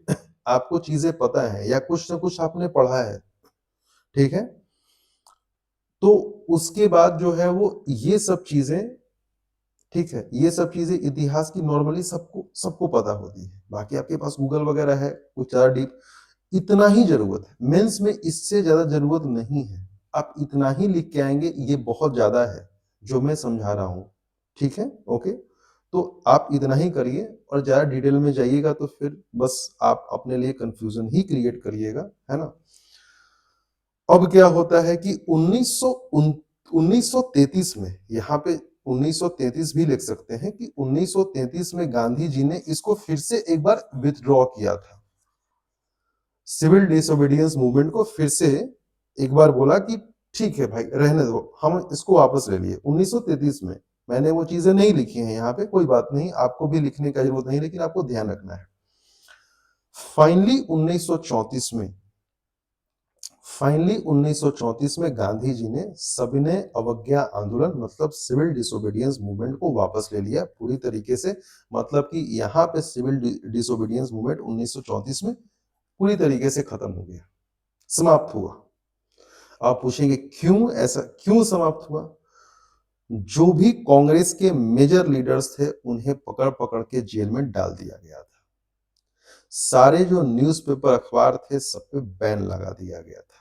आपको चीजें पता है या कुछ ना कुछ आपने पढ़ा है, ठीक है। तो उसके बाद जो है वो ये सब चीजें, ठीक है, ये सब चीजें इतिहास की नॉर्मली सबको सबको पता होती है। बाकी आपके पास गूगल वगैरह है, कुछ ज्यादा डीप, इतना ही जरूरत है मेंस में, इससे ज्यादा जरूरत नहीं है। आप इतना ही लिख के आएंगे, ये बहुत ज्यादा है जो मैं समझा रहा हूं, ठीक है, ओके। तो आप इतना ही करिए, और ज्यादा डिटेल में जाइएगा तो फिर बस आप अपने लिए कंफ्यूजन ही क्रिएट करिएगा, है ना। अब क्या होता है कि 1933 में, यहाँ पे 1933 भी लिख सकते हैं कि 1933 में गांधी जी ने इसको फिर से एक बार विथड्रॉ किया था, सिविल डिसोबीडियंस मूवमेंट को फिर से एक बार बोला कि ठीक है भाई रहने दो, हम इसको वापस ले लिए 1933 में। मैंने वो चीजें नहीं लिखी हैं यहाँ पे, कोई बात नहीं, आपको भी लिखने का जरूरत नहीं, लेकिन आपको ध्यान रखना है। फाइनली 1934 में, फाइनली 1934 में गांधी जी ने सविनय अवज्ञा आंदोलन मतलब सिविल डिसोबीडियंस मूवमेंट को वापस ले लिया पूरी तरीके से। मतलब कि यहाँ पे सिविल डिसोबीडियंस मूवमेंट 1934 में पूरी तरीके से खत्म हो गया, समाप्त हुआ। आप पूछेंगे क्यों ऐसा, क्यों समाप्त हुआ? जो भी कांग्रेस के मेजर लीडर्स थे उन्हें पकड़ पकड़ के जेल में डाल दिया गया था। सारे जो न्यूज़पेपर अखबार थे सब पे बैन लगा दिया गया था।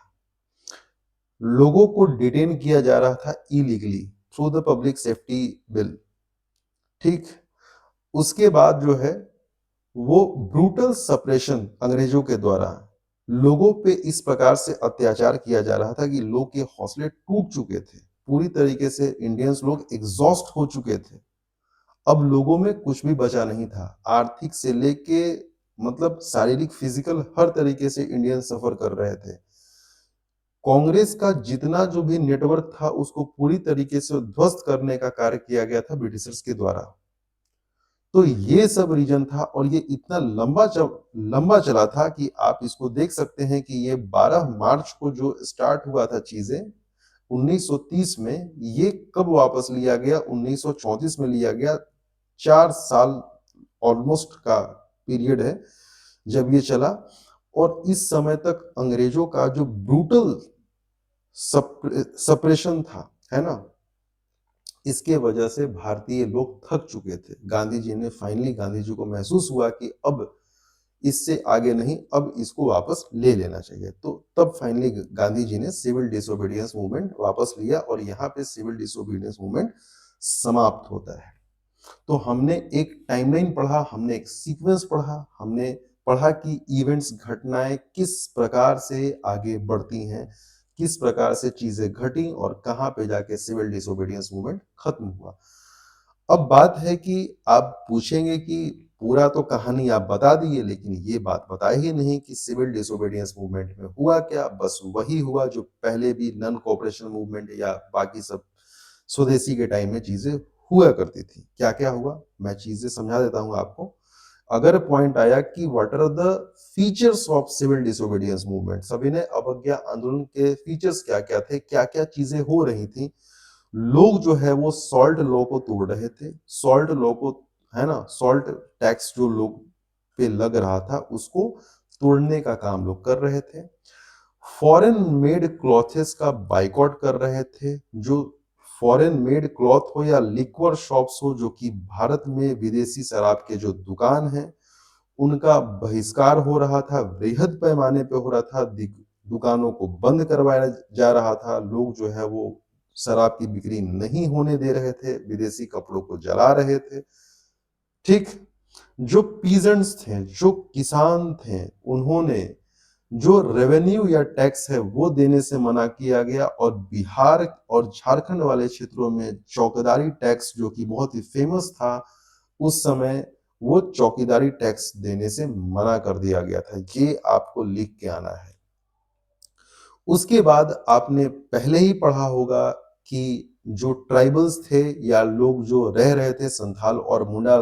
लोगों को डिटेन किया जा रहा था illegally through the public safety bill, ठीक। उसके बाद जो है वो ब्रूटल सप्रेशन अंग्रेजों के द्वारा लोगों पे इस प्रकार से अत्याचार किया जा रहा था कि लोग के हौसले टूट चुके थे पूरी तरीके से, इंडियंस लोग एग्जॉस्ट हो चुके थे। अब लोगों में कुछ भी बचा नहीं था, आर्थिक से लेके मतलब शारीरिक फिजिकल हर तरीके से इंडियन सफर कर रहे थे। कांग्रेस का जितना जो भी नेटवर्क था उसको पूरी तरीके से ध्वस्त करने का कार्य किया गया था ब्रिटिशर्स के द्वारा। तो ये सब रीजन था, और ये इतना लंबा चला था कि आप इसको देख सकते हैं कि ये 12 मार्च को जो स्टार्ट हुआ था चीजें 1930 में, ये कब वापस लिया गया? 1934 में लिया गया। 4 साल ऑलमोस्ट का पीरियड है जब ये चला, और इस समय तक अंग्रेजों का जो ब्रूटल सप्रेशन था, है ना, इसके वजह से भारतीय लोग थक चुके थे। गांधी जी ने फाइनली, गांधी जी को महसूस हुआ कि अब इससे आगे नहीं, अब इसको वापस ले लेना चाहिए। तो तब फाइनली गांधी जी ने सिविल डिसोबीडियंस मूवमेंट वापस लिया, और यहाँ पे सिविल डिसोबीडियंस मूवमेंट समाप्त होता है। तो हमने एक टाइमलाइन पढ़ा, हमने एक सीक्वेंस पढ़ा, हमने पढ़ा कि इवेंट्स, घटनाएं किस प्रकार से आगे बढ़ती हैं, किस प्रकार से चीजें घटी, और कहां पे जाके सिविल डिसोबीडियंस मूवमेंट खत्म हुआ। अब बात है कि आप पूछेंगे कि पूरा तो कहानी आप बता दिए, लेकिन ये बात बताई ही नहीं कि सिविल डिसोबीडियंस मूवमेंट में हुआ क्या। बस वही हुआ जो पहले भी नॉन कोऑपरेशन मूवमेंट या बाकी सब स्वदेशी के टाइम में चीजें हुआ करती थी। क्या क्या हुआ, मैं चीजें समझा देता हूं आपको। अगर पॉइंट आया कि what are the features of civil disobedience movement, सविनय अवज्ञा आंदोलन के फीचर्स क्या क्या थे, क्या क्या चीजें हो रही थी। लोग जो है वो सॉल्ट लॉ को तोड़ रहे थे, सॉल्ट लॉ को, है ना, सॉल्ट टैक्स जो लोग पे लग रहा था उसको तोड़ने का काम लोग कर रहे थे। फॉरेन मेड क्लॉथेस का बाइकआउट कर रहे थे। जो फॉरेन मेड क्लॉथ हो या लिक्वर शॉप्स हो, जो कि भारत में विदेशी शराब के जो दुकान हैं उनका बहिष्कार हो रहा था, वृहद पैमाने पे हो रहा था। दुकानों को बंद करवाया जा रहा था, लोग जो है वो शराब की बिक्री नहीं होने दे रहे थे, विदेशी कपड़ों को जला रहे थे। ठीक, जो पीजेंट्स थे, जो किसान थे, उन्होंने जो रेवेन्यू या टैक्स है वो देने से मना किया गया, और बिहार और झारखंड वाले क्षेत्रों में चौकीदारी टैक्स जो कि बहुत ही फेमस था उस समय, वो चौकीदारी टैक्स देने से मना कर दिया गया था। ये आपको लिख के आना है। उसके बाद आपने पहले ही पढ़ा होगा कि जो ट्राइबल्स थे या लोग जो रह रहे थे संथाल और मुंडा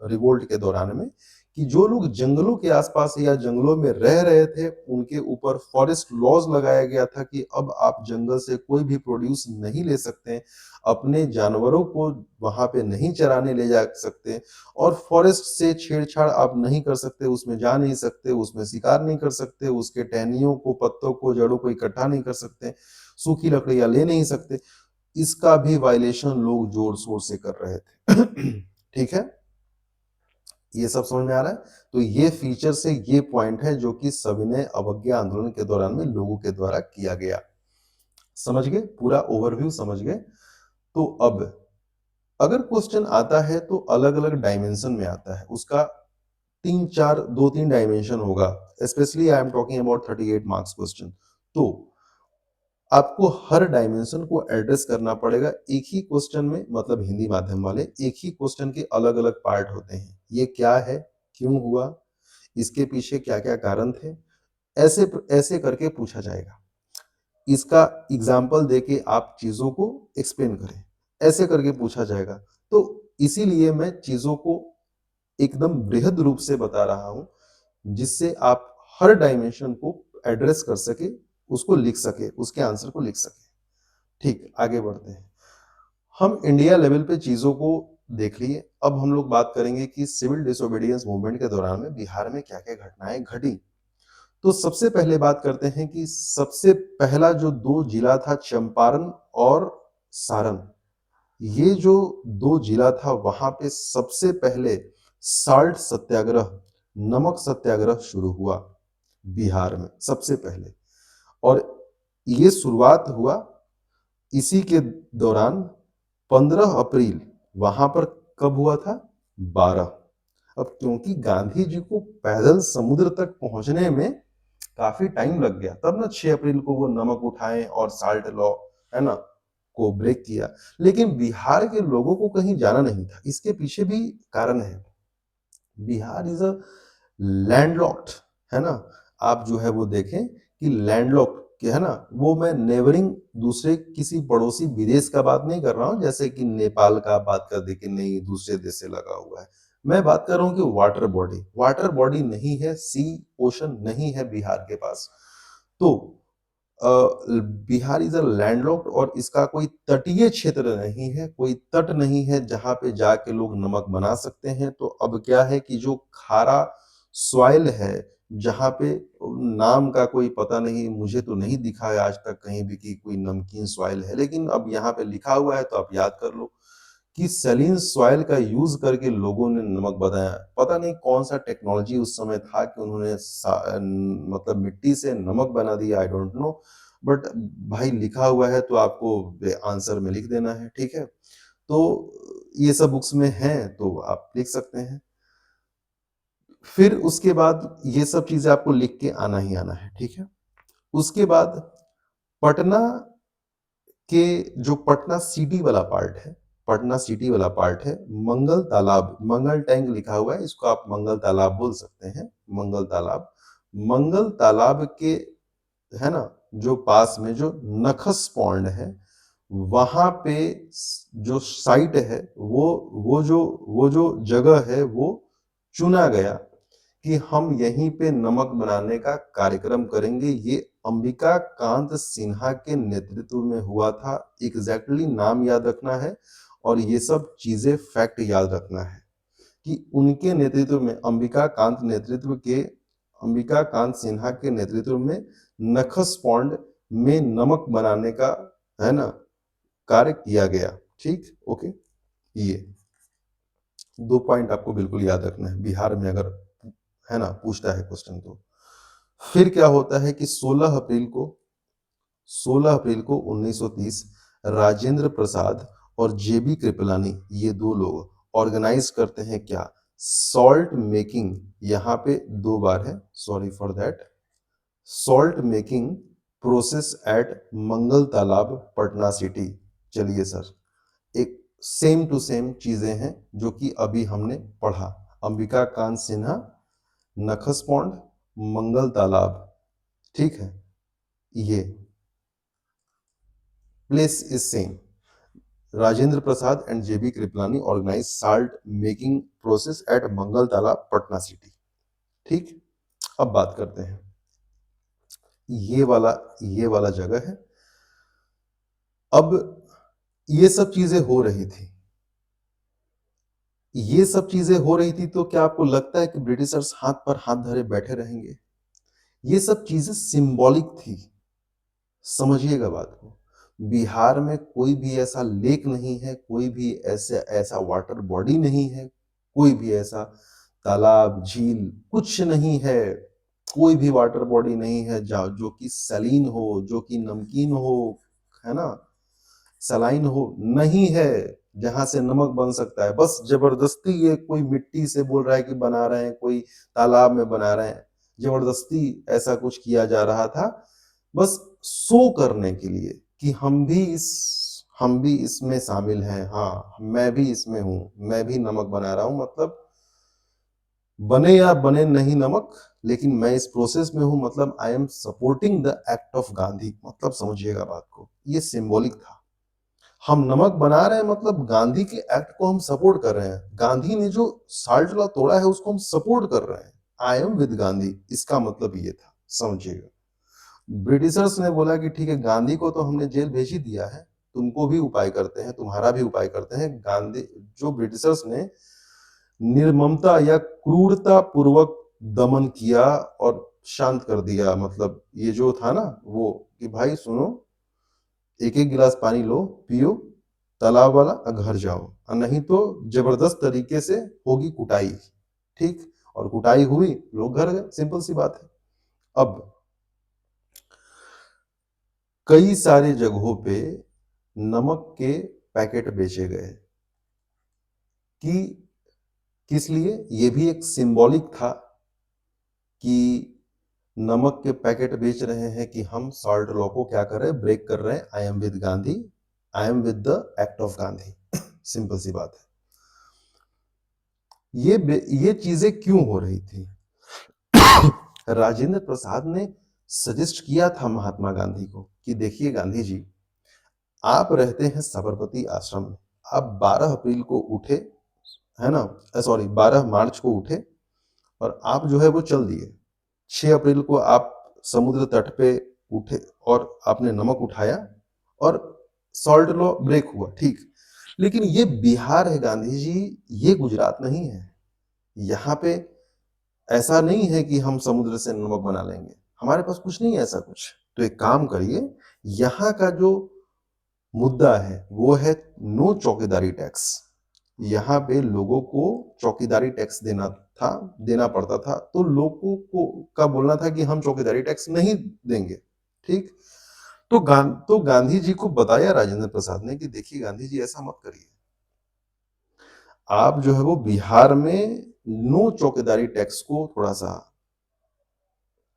रिवोल्ट के दौरान में, कि जो लोग जंगलों के आसपास या जंगलों में रह रहे थे उनके ऊपर फॉरेस्ट लॉज लगाया गया था कि अब आप जंगल से कोई भी प्रोड्यूस नहीं ले सकते, अपने जानवरों को वहां पे नहीं चराने ले जा सकते, और फॉरेस्ट से छेड़छाड़ आप नहीं कर सकते, उसमें जा नहीं सकते, उसमें शिकार नहीं कर सकते, उसके टहनियों को, पत्तों को, जड़ों को इकट्ठा नहीं कर सकते, सूखी लकड़ियां ले नहीं सकते। इसका भी वायलेशन लोग जोर शोर से कर रहे थे। ठीक है, ये सब समझ में आ रहा है। तो ये फीचर से ये पॉइंट है जो कि सविनय अवज्ञा आंदोलन के दौरान में लोगों के द्वारा किया गया। समझ गए, पूरा ओवरव्यू समझ गए। तो अब अगर क्वेश्चन आता है तो अलग अलग डायमेंशन में आता है, उसका तीन चार, दो तीन डायमेंशन होगा। Specially I am talking about 38 marks question. तो आपको हर डायमेंशन को एड्रेस करना पड़ेगा एक ही क्वेश्चन में, मतलब हिंदी माध्यम वाले, एक ही क्वेश्चन के अलग अलग पार्ट होते हैं। ये क्या है, क्यों हुआ, इसके पीछे क्या क्या कारण थे, ऐसे ऐसे करके पूछा जाएगा। इसका एग्जाम्पल देके आप चीजों को एक्सप्लेन करें, ऐसे करके पूछा जाएगा। तो इसीलिए मैं चीजों को एकदम बृहद रूप से बता रहा हूं, जिससे आप हर डायमेंशन को एड्रेस कर सके, उसको लिख सके, उसके आंसर को लिख सके। ठीक, आगे बढ़ते हैं। हम इंडिया लेवल पे चीजों को देख लिए, अब हम लोग बात करेंगे कि सिविल डिसोबीडियंस मूवमेंट के दौरान में बिहार में क्या क्या घटनाएं घटी। तो सबसे पहले बात करते हैं कि सबसे पहला जो दो जिला था, चंपारण और सारण, ये जो दो जिला था वहां पे सबसे पहले साल्ट सत्याग्रह, नमक सत्याग्रह शुरू हुआ बिहार में सबसे पहले। और ये शुरुआत हुआ इसी के दौरान 15 अप्रैल, वहां पर कब हुआ था, 12। अब क्योंकि गांधी जी को पैदल समुद्र तक पहुंचने में काफी टाइम लग गया, तब ना 6 अप्रैल को वो नमक उठाए और साल्ट लॉ, है ना, को ब्रेक किया। लेकिन बिहार के लोगों को कहीं जाना नहीं था, इसके पीछे भी कारण है। बिहार इज अ लैंडलॉक्ड, है ना। आप जो है वो देखें कि लैंडलॉक्ड के, है ना, वो मैं नेबरिंग दूसरे किसी पड़ोसी विदेश का बात नहीं कर रहा हूं, जैसे कि नेपाल का बात कर दे कि नहीं दूसरे देश से लगा हुआ है। मैं बात कर रहा हूं कि वाटर बॉडी नहीं है, सी ओशन नहीं है बिहार के पास। तो बिहार इज अ लैंडलॉक्ड, और इसका कोई तटीय क्षेत्र नहीं है, कोई तट नहीं है जहां पे जाके लोग नमक बना सकते हैं। तो अब क्या है कि जो खारा सॉइल है, जहां पे नाम का कोई पता नहीं, मुझे तो नहीं दिखा है आज तक कहीं भी कि कोई नमकीन सॉइल है, लेकिन अब यहाँ पे लिखा हुआ है तो आप याद कर लो कि सैलिन सॉइल का यूज करके लोगों ने नमक बनाया। पता नहीं कौन सा टेक्नोलॉजी उस समय था कि उन्होंने मतलब मिट्टी से नमक बना दिया, आई डोंट नो। बट भाई लिखा हुआ है तो आपको आंसर में लिख देना है, ठीक है। तो ये सब बुक्स में है तो आप लिख सकते हैं। फिर उसके बाद ये सब चीजें आपको लिख के आना ही आना है, ठीक है। उसके बाद पटना के जो पटना सिटी वाला पार्ट है, पटना सिटी वाला पार्ट है, मंगल तालाब, मंगल टैंक लिखा हुआ है, इसको आप मंगल तालाब बोल सकते हैं, मंगल तालाब। मंगल तालाब के, है ना, जो पास में जो नखस पॉन्ड है, वहां पे जो साइट है, वो जो जगह है वो चुना गया कि हम यहीं पे नमक बनाने का कार्यक्रम करेंगे। ये अंबिका कांत सिन्हा के नेतृत्व में हुआ था। एग्जैक्टली नाम याद रखना है और ये सब चीजें फैक्ट याद रखना है कि उनके नेतृत्व में, अंबिका कांत सिन्हा के नेतृत्व में नखस पॉन्ड में नमक बनाने का, है ना, कार्य किया गया। ठीक, ओके। ये दो पॉइंट आपको बिल्कुल याद रखना है बिहार में अगर, है ना, पूछता है क्वेश्चन तो। फिर क्या होता है कि 16 अप्रैल को 1930 राजेंद्र प्रसाद और जेबी कृपलानी, ये दो लोग ऑर्गेनाइज करते हैं क्या, सॉल्ट मेकिंग। यहाँ पे 2 बार है, sorry for that. Salt making process at Mangal Talab, Patna city. चलिए सर, एक सेम टू सेम चीजें हैं जो कि अभी हमने पढ़ा। अंबिका कांत सिन्हा, नखस पॉन्ड, मंगल तालाब, ठीक है। ये place is same. Rajendra Prasad and JB Kripalani organise salt making process at Mangal Talab, Patna city. ठीक, अब बात करते हैं, ये वाला जगह है। अब ये सब चीजें हो रही थी, ये सब चीजें हो रही थी, तो क्या आपको लगता है कि ब्रिटिशर्स हाथ पर हाथ धरे बैठे रहेंगे? ये सब चीजें सिंबॉलिक थी, समझिएगा बात को। बिहार में कोई भी ऐसा लेक नहीं है, कोई भी ऐसा ऐसा वाटर बॉडी नहीं है, कोई भी ऐसा तालाब झील कुछ नहीं है, कोई भी वाटर बॉडी नहीं है जो कि सलीन हो, जो कि नमकीन हो, है ना, सलाइन हो, नहीं है जहां से नमक बन सकता है। बस जबरदस्ती ये कोई मिट्टी से बोल रहा है कि बना रहे हैं, कोई तालाब में बना रहे हैं, जबरदस्ती ऐसा कुछ किया जा रहा था, बस शो करने के लिए कि हम भी इसमें शामिल हैं, हाँ मैं भी इसमें हूं, मैं भी नमक बना रहा हूं, मतलब बने या बने नहीं नमक, लेकिन मैं इस प्रोसेस में हूं, मतलब I am supporting the act of Gandhi, मतलब समझिएगा बात को, ये सिंबॉलिक था। हम नमक बना रहे हैं, मतलब गांधी के एक्ट को हम सपोर्ट कर रहे हैं, गांधी ने जो साल्ट लॉ तोड़ा है उसको हम सपोर्ट कर रहे हैं, आई एम विद गांधी, इसका मतलब ये था, समझिएगा। ब्रिटिशर्स ने बोला कि ठीक है, गांधी को तो हमने जेल भेज ही दिया है, तुमको भी उपाय करते हैं, तुम्हारा भी उपाय करते हैं। गांधी, जो ब्रिटिशर्स ने निर्ममता या क्रूरता पूर्वक दमन किया और शांत कर दिया, मतलब ये जो था ना वो, कि भाई सुनो, एक एक गिलास पानी लो, पियो, तालाब वाला, घर जाओ, और नहीं तो जबरदस्त तरीके से होगी कुटाई। ठीक, और कुटाई हुई, लोग घर गए, सिंपल सी बात है। अब कई सारे जगहों पे नमक के पैकेट बेचे गए, कि किस लिए, ये भी एक सिंबॉलिक था कि नमक के पैकेट बेच रहे हैं कि हम सॉल्ट लॉ को क्या कर रहे हैं, ब्रेक कर रहे हैं, I am with Gandhi, I am with the act of Gandhi, simple सी बात है। ये चीजें क्यों हो रही थी? राजेंद्र प्रसाद ने सजेस्ट किया था महात्मा गांधी को कि देखिए गांधी जी, आप रहते हैं साबरमती आश्रम में, आप 12 अप्रैल को उठे, है ना, सॉरी 12 मार्च को उठे, और आप जो है वो चल दिए। 6 अप्रैल को आप समुद्र तट पे उठे और आपने नमक उठाया और सॉल्ट लॉ ब्रेक हुआ, ठीक। लेकिन ये बिहार है गांधी जी, ये गुजरात नहीं है। यहाँ पे ऐसा नहीं है कि हम समुद्र से नमक बना लेंगे, हमारे पास कुछ नहीं है ऐसा कुछ। तो एक काम करिए, यहाँ का जो मुद्दा है वो है नो चौकीदारी टैक्स। यहाँ पे लोगों को चौकीदारी टैक्स देना पड़ता था, तो लोगों को का बोलना था कि हम चौकीदारी टैक्स नहीं देंगे, ठीक। तो गांधी जी को बताया राजेंद्र प्रसाद ने कि देखिए गांधी जी, ऐसा मत करिए, आप जो है वो बिहार में नो चौकीदारी टैक्स को थोड़ा सा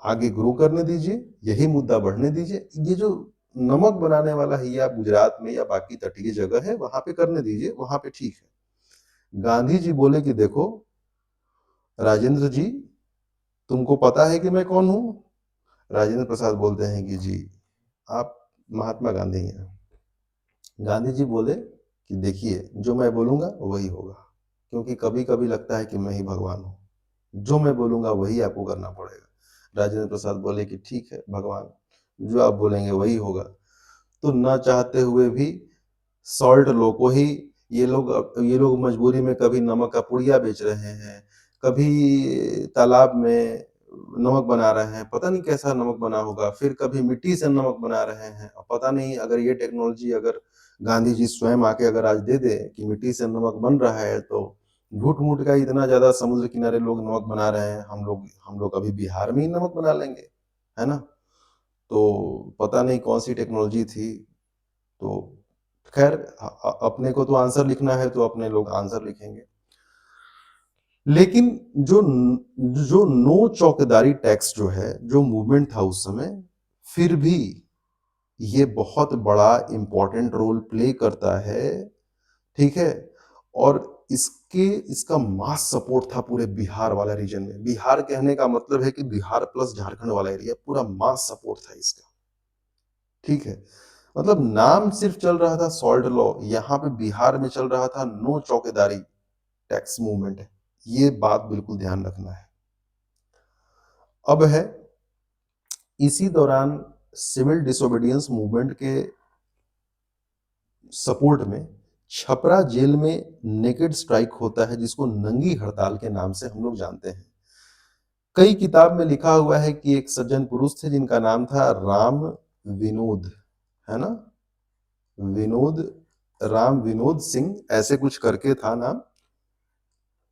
आगे ग्रो करने दीजिए, यही मुद्दा बढ़ने दीजिए। ये जो नमक बनाने वाला है, या गुजरात में या बाकी तटीय जगह है वहां पे करने दीजिए, वहां पे ठीक है। गांधी जी बोले कि देखो राजेंद्र जी, तुमको पता है कि मैं कौन हूं? राजेंद्र प्रसाद बोलते हैं कि जी, आप महात्मा गांधी हैं। गांधी जी बोले कि देखिए, जो मैं बोलूंगा वही होगा, क्योंकि कभी कभी लगता है कि मैं ही भगवान हूं, जो मैं बोलूंगा वही आपको करना पड़ेगा। राजेंद्र प्रसाद बोले कि ठीक है भगवान, जो आप बोलेंगे वही होगा। तो ना चाहते हुए भी सॉल्ट लो को ही ये लोग मजबूरी में कभी नमक का पुड़िया बेच रहे हैं, कभी तालाब में नमक बना रहे हैं, पता नहीं कैसा नमक बना होगा, फिर कभी मिट्टी से नमक बना रहे हैं। अब पता नहीं, अगर ये टेक्नोलॉजी अगर गांधी जी स्वयं आके अगर आज दे दे कि मिट्टी से नमक बन रहा है, तो झूठ मूठ का इतना ज्यादा समुद्र किनारे लोग नमक बना रहे हैं, हम लोग अभी बिहार में ही नमक बना लेंगे, है ना। तो पता नहीं कौन सी टेक्नोलॉजी थी। तो खैर, अपने को तो आंसर लिखना है तो अपने लोग आंसर लिखेंगे। लेकिन जो जो नो चौकीदारी टैक्स जो है, जो मूवमेंट था उस समय, फिर भी ये बहुत बड़ा इंपॉर्टेंट रोल प्ले करता है, ठीक है। और इसका मास सपोर्ट था पूरे बिहार वाला रीजन में। बिहार कहने का मतलब है कि बिहार प्लस झारखंड वाला एरिया, पूरा मास सपोर्ट था इसका, ठीक है। मतलब नाम सिर्फ चल रहा था सॉल्ट लॉ, यहाँ पे बिहार में चल रहा था नो चौकीदारी टैक्स मूवमेंट है। ये बात बिल्कुल ध्यान रखना है। अब है, इसी दौरान सिविल डिसोबीडियंस मूवमेंट के सपोर्ट में छपरा जेल में नेकेड स्ट्राइक होता है, जिसको नंगी हड़ताल के नाम से हम लोग जानते हैं। कई किताब में लिखा हुआ है कि एक सज्जन पुरुष थे जिनका नाम था राम विनोद, है ना, विनोद, राम विनोद सिंह, ऐसे कुछ करके था नाम,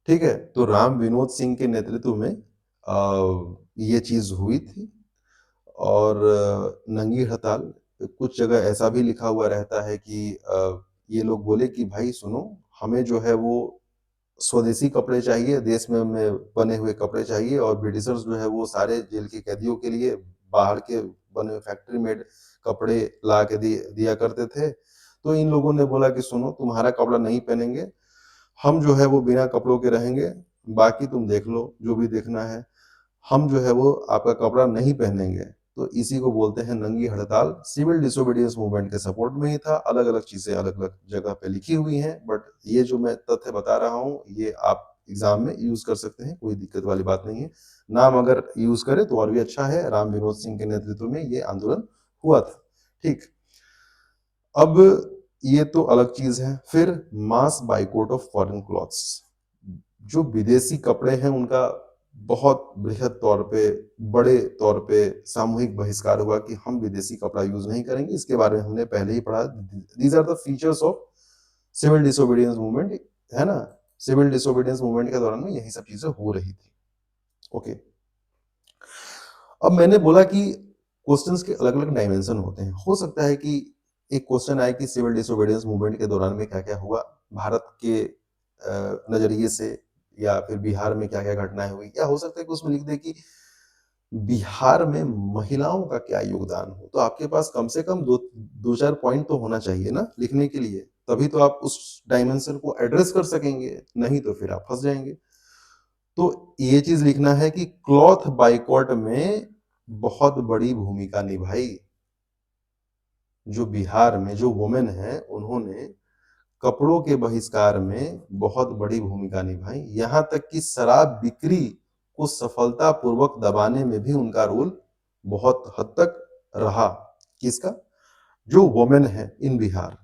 ठीक है। तो राम विनोद सिंह के नेतृत्व में ये चीज हुई थी। और नंगी हड़ताल, कुछ जगह ऐसा भी लिखा हुआ रहता है कि ये लोग बोले कि भाई सुनो, हमें जो है वो स्वदेशी कपड़े चाहिए, देश में बने हुए कपड़े चाहिए, और ब्रिटिशर्स जो है वो सारे जेल के कैदियों के लिए बाहर के बने हुए फैक्ट्री मेड कपड़े ला के दिया करते थे। तो इन लोगों ने बोला कि सुनो, तुम्हारा कपड़ा नहीं पहनेंगे, हम जो है वो बिना कपड़ों के रहेंगे, बाकी तुम देख लो जो भी देखना है, हम जो है वो आपका कपड़ा नहीं पहनेंगे। तो इसी को बोलते हैं नंगी हड़ताल। सिविल डिसोबीडियंस मूवमेंट के सपोर्ट में ही था। अलग अलग चीजें अलग अलग जगह पे लिखी हुई हैं, बट ये जो मैं तथ्य बता रहा हूँ ये आप एग्जाम में यूज कर सकते हैं, कोई दिक्कत वाली बात नहीं है। नाम अगर यूज करें तो और भी अच्छा है। राम विनोद सिंह के नेतृत्व में ये आंदोलन हुआ था, ठीक। अब ये तो अलग चीज है। फिर मास बाइकआउट ऑफ फॉरेन क्लॉथ्स, जो विदेशी कपड़े हैं उनका बहुत बृहद तौर पे, बड़े तौर पे सामूहिक बहिष्कार हुआ कि हम विदेशी कपड़ा यूज नहीं करेंगे। इसके बारे में हमने पहले ही पढ़ा। These are the features of civil disobedience movement, है ना। सिविल डिसोबीडियंस मूवमेंट के दौरान में यही सब चीजें हो रही थी, ओके। अब मैंने बोला कि क्वेश्चंस के अलग अलग डायमेंशन होते हैं। हो सकता है कि एक क्वेश्चन आए कि सिविल डिसोबीडियंस मूवमेंट के दौरान में क्या क्या हुआ भारत के नजरिए से, या फिर बिहार में क्या क्या घटनाएं हुई, या हो सकता है कि उसमें लिख दे कि बिहार में महिलाओं का क्या योगदान हो। तो आपके पास कम से कम दो चार पॉइंट तो होना चाहिए ना लिखने के लिए, तभी तो आप उस डायमेंशन को एड्रेस कर सकेंगे, नहीं तो फिर आप फंस जाएंगे। तो ये चीज लिखना है कि क्लॉथ बाइकॉट में बहुत बड़ी भूमिका निभाई। जो बिहार में जो वुमेन है उन्होंने कपड़ों के बहिष्कार में बहुत बड़ी भूमिका निभाई। यहां तक कि शराब बिक्री को सफलतापूर्वक दबाने में भी उनका रोल बहुत हद तक रहा। किसका? जो वुमेन है इन बिहार।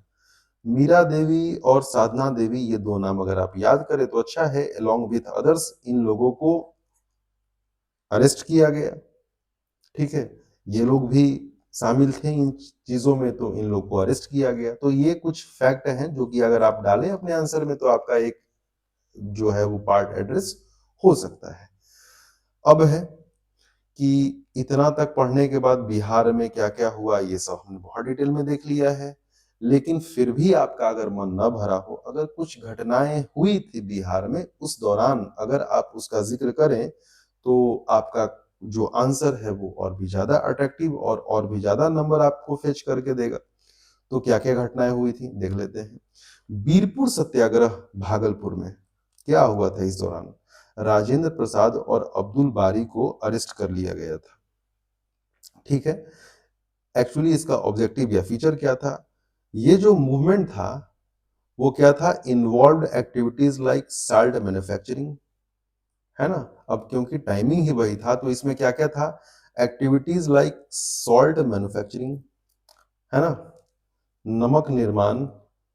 मीरा देवी और साधना देवी, ये दो नाम अगर आप याद करें तो अच्छा है। अलोंग विथ अदर्स इन लोगों को अरेस्ट किया गया, ठीक है। ये लोग भी शामिल थे इन चीजों में, तो इन लोग को अरेस्ट किया गया। तो ये कुछ फैक्ट हैं जो कि अगर आप डालें अपने आंसर में तो आपका एक जो है वो पार्ट एड्रेस हो सकता है। अब है कि इतना तक पढ़ने के बाद बिहार में क्या क्या हुआ ये सब हमने बहुत डिटेल में देख लिया है। लेकिन फिर भी आपका अगर मन न भरा हो, अगर कुछ घटनाएं हुई थी बिहार में उस दौरान, अगर आप उसका जिक्र करें तो आपका जो आंसर है वो और भी ज्यादा अट्रैक्टिव और भी ज्यादा नंबर आपको फेच करके देगा। तो क्या क्या घटनाएं हुई थी देख लेते हैं। बीरपुर सत्याग्रह भागलपुर में क्या हुआ था इस दौरान? राजेंद्र प्रसाद और अब्दुल बारी को अरेस्ट कर लिया गया था, ठीक है। एक्चुअली इसका ऑब्जेक्टिव या फीचर क्या था? ये जो मूवमेंट था वो क्या था? Involve activities like salt manufacturing, है ना। अब क्योंकि टाइमिंग ही वही था तो इसमें क्या क्या था? एक्टिविटीज लाइक सॉल्ट मैन्युफैक्चरिंग, है ना, नमक निर्माण,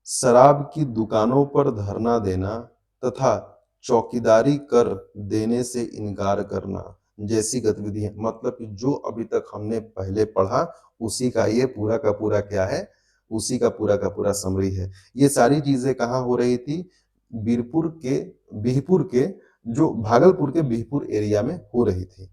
शराब की दुकानों पर धरना देना तथा चौकीदारी कर देने से इनकार करना जैसी गतिविधियां। मतलब कि जो अभी तक हमने पहले पढ़ा उसी का ये पूरा का पूरा क्या है, उसी का पूरा समरी है। ये सारी चीजें कहाँ हो रही थी? बिहपुर के जो भागलपुर के बिहपुर एरिया में हो रही थी।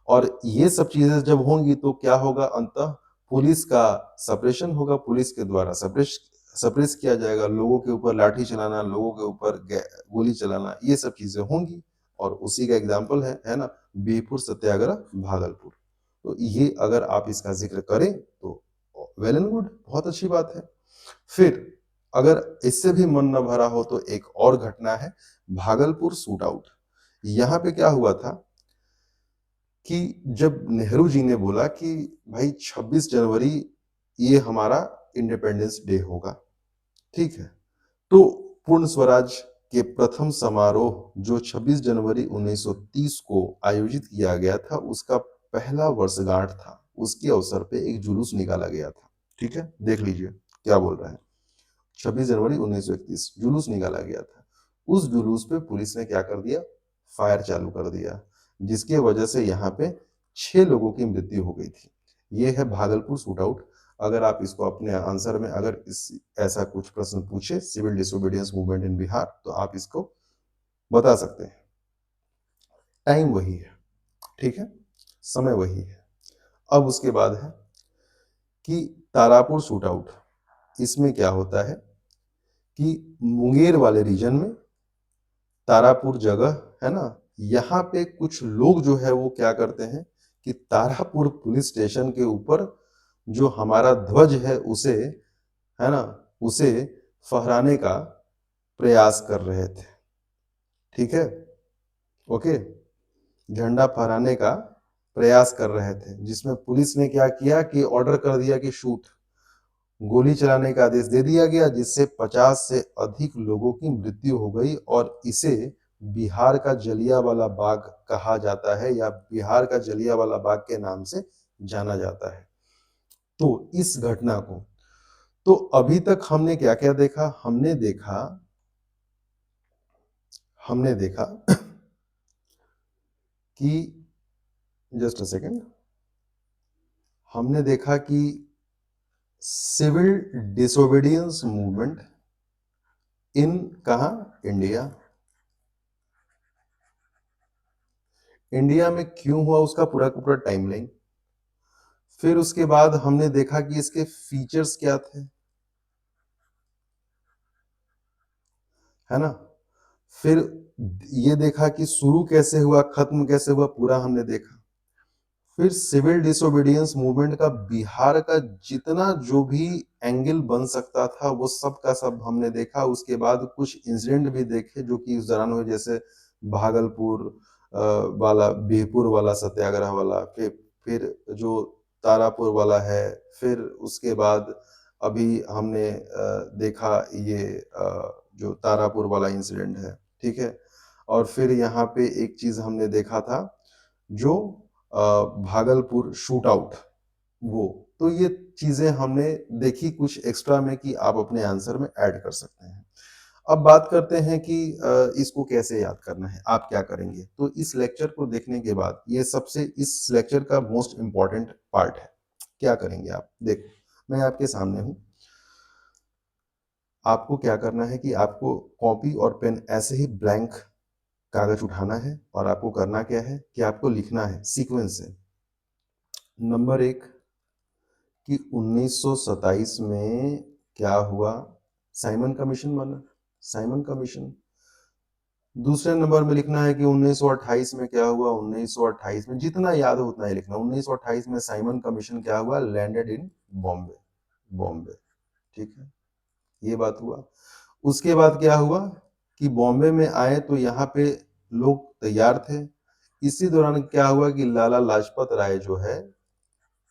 और ये सब चीजें जब होंगी तो क्या होगा, अंततः पुलिस का सप्रेशन होगा, पुलिस के द्वारा सप्रेस किया जाएगा, लोगों के ऊपर लाठी चलाना, लोगों के ऊपर गोली चलाना, ये सब चीजें होंगी। और उसी का एग्जाम्पल है ना, बिहपुर सत्याग्रह भागलपुर। तो ये अगर आप इसका जिक्र करें तो वेल एंड गुड, बहुत अच्छी बात है। फिर अगर इससे भी मन न भरा हो तो एक और घटना है, भागलपुर शूट आउट। यहाँ पे क्या हुआ था कि जब नेहरू जी ने बोला कि भाई 26 जनवरी ये हमारा इंडिपेंडेंस डे होगा, ठीक है, तो पूर्ण स्वराज के प्रथम समारोह जो 26 जनवरी 1930 को आयोजित किया गया था, उसका पहला वर्षगांठ था। उसके अवसर पे एक जुलूस निकाला गया था, ठीक है, देख लीजिए क्या बोल रहा है। 26 जनवरी 1931 जुलूस निकाला गया था। उस जुलूस पे पुलिस ने क्या कर दिया, फायर चालू कर दिया, जिसकी वजह से यहाँ पे 6 लोगों की मृत्यु हो गई थी। ये है भागलपुर शूट आउट। अगर आप इसको अपने आंसर में अगर इस ऐसा कुछ प्रश्न पूछे, civil disobedience movement in Bihar, तो आप इसको बता सकते हैं। टाइम वही है, ठीक है, समय वही है। अब उसके बाद है कि तारापुर शूट आउट। इसमें क्या होता है कि मुंगेर वाले रीजन में तारापुर जगह है ना, यहाँ पे कुछ लोग जो है वो क्या करते हैं कि तारापुर पुलिस स्टेशन के ऊपर जो हमारा ध्वज है उसे, है ना, उसे फहराने का प्रयास कर रहे थे, ठीक है, ओके, झंडा फहराने का प्रयास कर रहे थे, जिसमें पुलिस ने क्या किया कि ऑर्डर कर दिया कि शूट, गोली चलाने का आदेश दे दिया गया, जिससे 50 से अधिक लोगों की मृत्यु हो गई। और इसे बिहार का जलियांवाला बाग कहा जाता है, या बिहार का जलियांवाला बाग के नाम से जाना जाता है। तो इस घटना को, तो अभी तक हमने क्या क्या देखा, हमने देखा कि जस्ट अ सेकेंड, हमने देखा कि सिविल डिसोबीडियंस मूवमेंट इन कहा, इंडिया, इंडिया में क्यों हुआ उसका पूरा का पूरा टाइमलाइन। फिर उसके बाद हमने देखा कि इसके फीचर्स क्या थे, है ना। फिर ये देखा कि शुरू कैसे हुआ, खत्म कैसे हुआ, पूरा हमने देखा। फिर सिविल डिसोबीडियंस मूवमेंट का बिहार का जितना जो भी एंगल बन सकता था वो सब का सब हमने देखा। उसके बाद कुछ इंसिडेंट भी देखे जो कि उस दौरान हुए, जैसे भागलपुर वाला, बिहपुर वाला सत्याग्रह वाला, फिर जो तारापुर वाला है, फिर उसके बाद अभी हमने देखा ये जो तारापुर वाला इंसिडेंट है, ठीक है। और फिर यहाँ पे एक चीज हमने देखा था जो भागलपुर शूट आउट, वो, तो ये चीजें हमने देखी कुछ एक्स्ट्रा में कि आप अपने आंसर में ऐड कर सकते हैं। अब बात करते हैं कि इसको कैसे याद करना है, आप क्या करेंगे। तो इस लेक्चर को देखने के बाद ये सबसे इस लेक्चर का मोस्ट इंपॉर्टेंट पार्ट है, क्या करेंगे आप, देखो मैं आपके सामने हूं। आपको क्या करना है कि आपको कॉपी और पेन ऐसे ही ब्लैंक कागज उठाना है, और आपको करना क्या है कि आपको लिखना है सीक्वेंस से। नंबर 1 कि 1927 में क्या हुआ, साइमन कमीशन बना, साइमन कमीशन। दूसरे नंबर में लिखना है कि 1928 में क्या हुआ, 1928 में जितना याद हो उतना ही लिखना। 1928 में साइमन कमीशन क्या हुआ, लैंडेड इन बॉम्बे, बॉम्बे, ठीक है, ये बात हुआ। उसके बाद क्या हुआ कि बॉम्बे में आए तो यहाँ पे लोग तैयार थे। इसी दौरान क्या हुआ कि लाला लाजपत राय जो है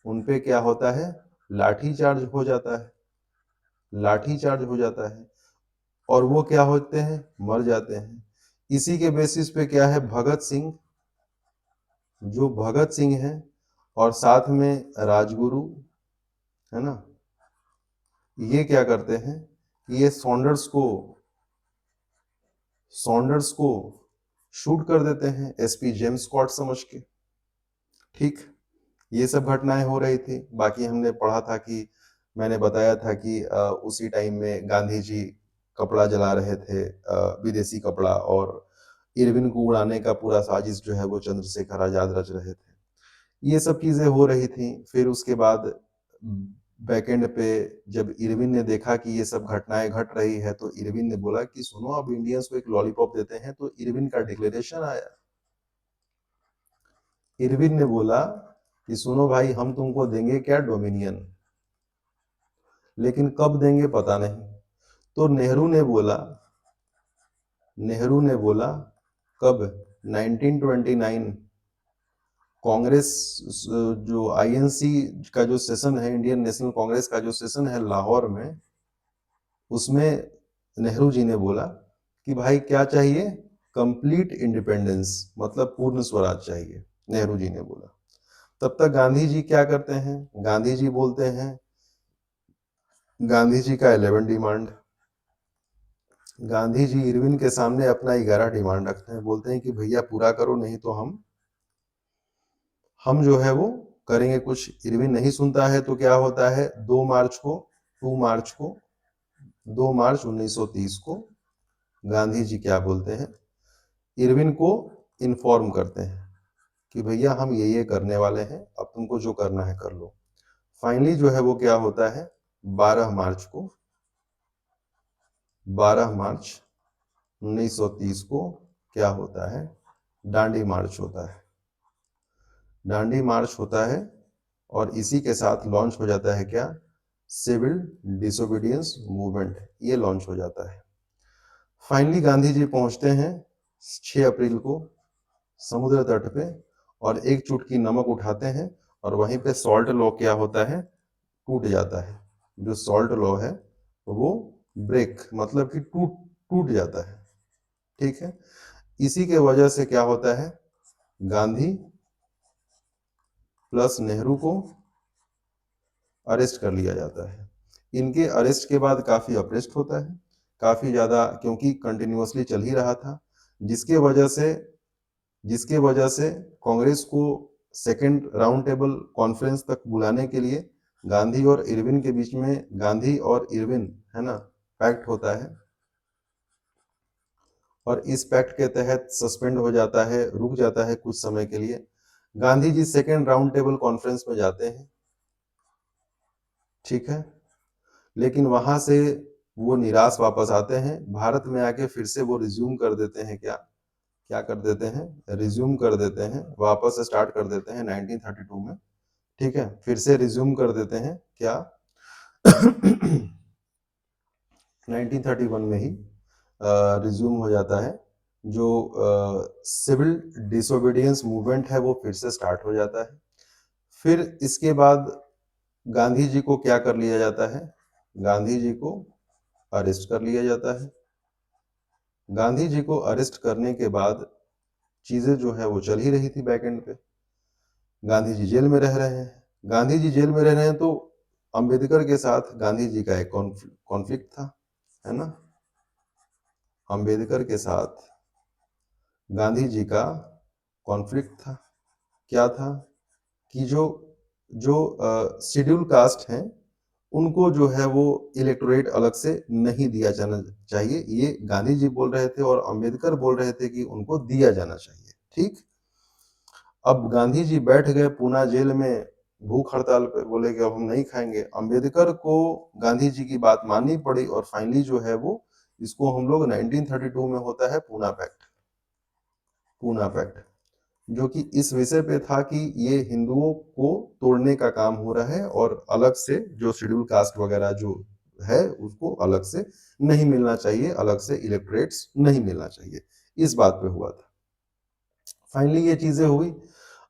उनपे क्या होता है, लाठी चार्ज हो जाता है, लाठी चार्ज हो जाता है, और वो क्या होते हैं, मर जाते हैं। इसी के बेसिस पे क्या है, भगत सिंह, जो भगत सिंह है, और साथ में राजगुरु, है ना, ये क्या करते हैं, ये सॉन्डर्स को शूट कर देते हैं एसपी जेम्स स्कॉट समझ के, ठीक। ये सब घटनाएं हो रही थी। बाकी हमने पढ़ा था कि, मैंने बताया था कि उसी टाइम में गांधी जी कपड़ा जला रहे थे, विदेशी कपड़ा, और इरविन को उड़ाने का पूरा साजिश जो है वो चंद्रशेखर आजाद रच रहे थे। ये सब चीजें हो रही थी। फिर उसके बाद बैकएंड पे जब इरविन ने देखा कि ये सब घटनाएं घट रही है, तो इरविन ने बोला कि सुनो, अब इंडियंस को एक लॉलीपॉप देते हैं। तो इरविन का डिक्लेरेशन आया। इरविन ने बोला कि सुनो भाई, हम तुमको देंगे क्या, डोमिनियन, लेकिन कब देंगे पता नहीं। तो नेहरू ने बोला कब, 1929 कांग्रेस, जो आईएनसी का जो सेशन है, इंडियन नेशनल कांग्रेस का जो सेशन है लाहौर में, उसमें नेहरू जी ने बोला कि भाई क्या चाहिए, कंप्लीट इंडिपेंडेंस, मतलब पूर्ण स्वराज चाहिए, नेहरू जी ने बोला। तब तक गांधी जी क्या करते हैं, गांधी जी बोलते हैं, गांधी जी का 11 डिमांड, गांधी जी इरविन के सामने अपना 11 डिमांड रखते हैं, बोलते हैं कि भैया पूरा करो, नहीं तो हम जो है वो करेंगे कुछ। इरविन नहीं सुनता है तो क्या होता है, 2 मार्च को 2 मार्च को 2 मार्च 1930 को गांधी जी क्या बोलते हैं, इरविन को इन्फॉर्म करते हैं कि भैया हम ये करने वाले हैं, अब तुमको जो करना है कर लो। फाइनली जो है वो क्या होता है, 12 मार्च को 12 मार्च 1930 को क्या होता है, डांडी मार्च होता है। डांडी मार्च होता है और इसी के साथ लॉन्च हो जाता है क्या, सिविल डिसोबीडियंस मूवमेंट, ये लॉन्च हो जाता है। फाइनली गांधी जी पहुंचते हैं 6 अप्रैल को समुद्र तट पे, और एक चुटकी नमक उठाते हैं, और वहीं पे सॉल्ट लॉ क्या होता है, टूट जाता है। जो सॉल्ट लॉ है वो ब्रेक, मतलब कि टूट टूट जाता है। ठीक है, इसी के वजह से क्या होता है, गांधी प्लस नेहरू को अरेस्ट कर लिया जाता है। इनके अरेस्ट के बाद काफी अप्रेस्ट होता है, काफी ज्यादा, क्योंकि कंटिन्यूअसली चल ही रहा था, जिसके वजह से जिसके वजह से कांग्रेस को सेकेंड राउंड टेबल कॉन्फ्रेंस तक बुलाने के लिए गांधी और इरविन के बीच में, गांधी और इरविन है ना, पैक्ट होता है, और इस पैक्ट के तहत सस्पेंड हो जाता है, रुक जाता है कुछ समय के लिए। Gandhi ji second round table conference में जाते हैं, ठीक है, लेकिन वहां से वो निराश वापस आते हैं। भारत में आके फिर से वो रिज्यूम कर देते हैं, क्या क्या कर देते हैं, रिज्यूम कर देते हैं, वापस स्टार्ट कर देते हैं 1932 में। ठीक है, फिर से रिज्यूम कर देते हैं क्या 1931 में ही रिज्यूम हो जाता है। जो सिविल डिसोबीडियंस मूवमेंट है वो फिर से स्टार्ट हो जाता है। फिर इसके बाद गांधी जी को क्या कर लिया जाता है, गांधी जी को अरेस्ट कर लिया जाता है। गांधी जी को अरेस्ट करने के बाद चीजें जो है वो चल ही रही थी बैकएंड पे। गांधी जी जेल में रह रहे हैं, गांधी जी जेल में रह रहे हैं, तो अंबेडकर के साथ गांधी जी का एक कॉन्फ्लिक्ट था, है ना। अंबेडकर के साथ गांधी जी का कॉन्फ्लिक्ट था। क्या था कि जो जो शेड्यूल कास्ट हैं, उनको जो है वो इलेक्टोरेट अलग से नहीं दिया जाना चाहिए, ये गांधी जी बोल रहे थे, और अंबेडकर बोल रहे थे कि उनको दिया जाना चाहिए। ठीक, अब गांधी जी बैठ गए पूना जेल में भूख हड़ताल पे, बोले कि अब हम नहीं खाएंगे। अंबेडकर को गांधी जी की बात माननी पड़ी, और फाइनली जो है वो, इसको हम लोग 1932 में होता है पूना पैक्ट। पूना पैक्ट जो कि इस विषय पे था कि ये हिंदुओं को तोड़ने का काम हो रहा है, और अलग से जो शेड्यूल कास्ट वगैरह जो है उसको अलग से नहीं मिलना चाहिए, अलग से इलेक्टोरेट्स नहीं मिलना चाहिए, इस बात पे हुआ था। फाइनली ये चीजें हुई।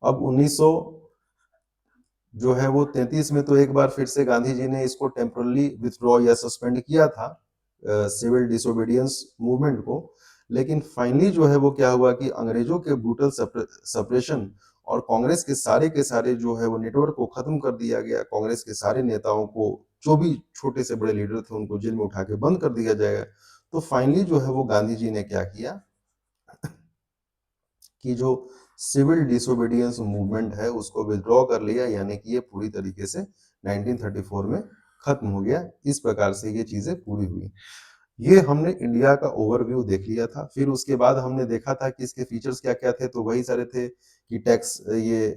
अब 1900 जो है वो 33 में तो एक बार फिर से गांधी जी ने इसको टेम्परली विथड्रॉ या सस्पेंड किया था, सिविल डिसोबीडियंस मूवमेंट को। लेकिन फाइनली जो है वो क्या हुआ कि अंग्रेजों के ब्रूटल सप्रेशन और कांग्रेस के सारे जो है वो नेटवर्क को खत्म कर दिया गया। कांग्रेस के सारे नेताओं को, जो भी छोटे से बड़े लीडर थे, उनको जेल में उठा के बंद कर दिया जाएगा। तो फाइनली जो है वो गांधी जी ने क्या किया कि जो सिविल डिसोबीडियंस मूवमेंट है उसको विथड्रॉ कर लिया, यानी कि ये पूरी तरीके से 1934 में खत्म हो गया। इस प्रकार से ये चीजें पूरी हुई। ये हमने इंडिया का ओवरव्यू देख लिया था। फिर उसके बाद हमने देखा था कि इसके फीचर्स क्या-क्या थे, तो वही सारे थे कि टैक्स ये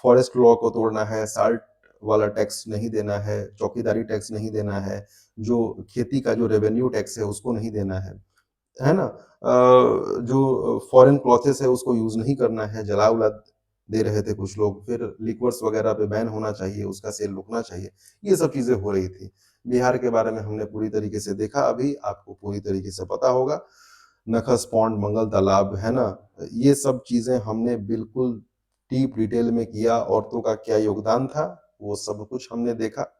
फॉरेस्ट लॉ को तोड़ना है, साल्ट वाला टैक्स नहीं देना है, चौकीदारी टैक्स नहीं देना है, जो खेती का जो रेवेन्यू टैक्स है उसको नहीं देना है ना? जो फॉरेन क्लॉथेस है उसको यूज़ नहीं करना है, जला-वला दे रहे थे कुछ लोग, फिर लिक्वर्स वगैरह पे बैन होना चाहिए, उसका सेल रुकना चाहिए, ये सब चीज़ें हो रही थी। बिहार के बारे में हमने पूरी तरीके से देखा अभी, आपको पूरी तरीके से पता होगा। नखस पॉन्ड, मंगल तालाब, है ना? ये सब चीज़ें हमने बिल्कुल डीप डिटेल में किया, औरतों का क्या योगदान था, वो सब कुछ हमने देखा।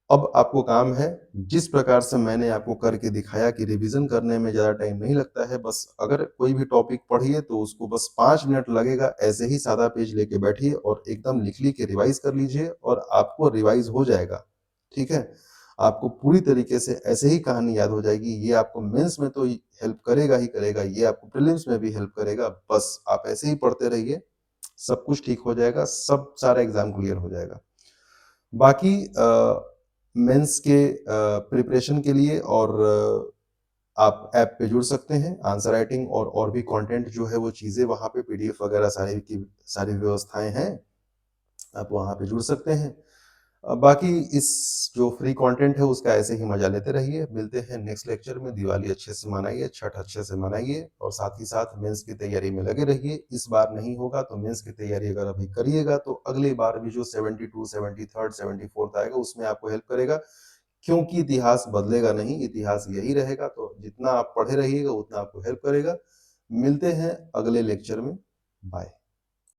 अब आपको काम है, जिस प्रकार से मैंने आपको करके दिखाया कि रिवीजन करने में ज़्यादा टाइम नहीं लगता है, बस अगर कोई भी टॉपिक पढ़िए तो उसको बस 5 मिनट लगेगा, ऐसे ही सादा पेज लेके बैठिए और एकदम लिख के रिवाइज़ कर लीजिए और आपको रिवाइज़ हो जाएगा, ठीक है? आपको पूरी तरीके से ऐसे ही कहानी याद हो जाएगी, ये आपको मेंस में तो हेल्प करेगा ही करेगा, ये आपको प्रीलिम्स में भी हेल्प करेगा, बस आप ऐसे ही पढ़ते रहिए, सब कुछ ठीक हो जाएगा, सब सारा एग्ज़ाम क्लियर हो जाएगा। बाकी मेंस के प्रिपरेशन के लिए और आप ऐप पे जुड़ सकते हैं। आंसर राइटिंग और भी कंटेंट जो है वो चीज़ें वहाँ पे पीडीएफ वगैरह सारी की सारी व्यवस्थाएँ हैं। आप वहाँ पे जुड़ सकते हैं। बाकी इस जो फ्री कंटेंट है उसका ऐसे ही मज़ा लेते रहिए। मिलते हैं नेक्स्ट लेक्चर में। दिवाली अच्छे से मनाइए, छठ अच्छे से मनाइए और साथ ही साथ मेंस की तैयारी में लगे रहिए। इस बार नहीं होगा तो मेंस की तैयारी अगर अभी करिएगा तो अगली बार भी जो 72, 73, 74th आएगा उसमें आपको हेल्प करेगा। क्योंकि इतिहास बदलेगा नहीं, इतिहास यही रहेगा, तो जितना आप पढ़े रहिएगा उतना आपको हेल्प करेगा। मिलते हैं अगले लेक्चर में। बाय।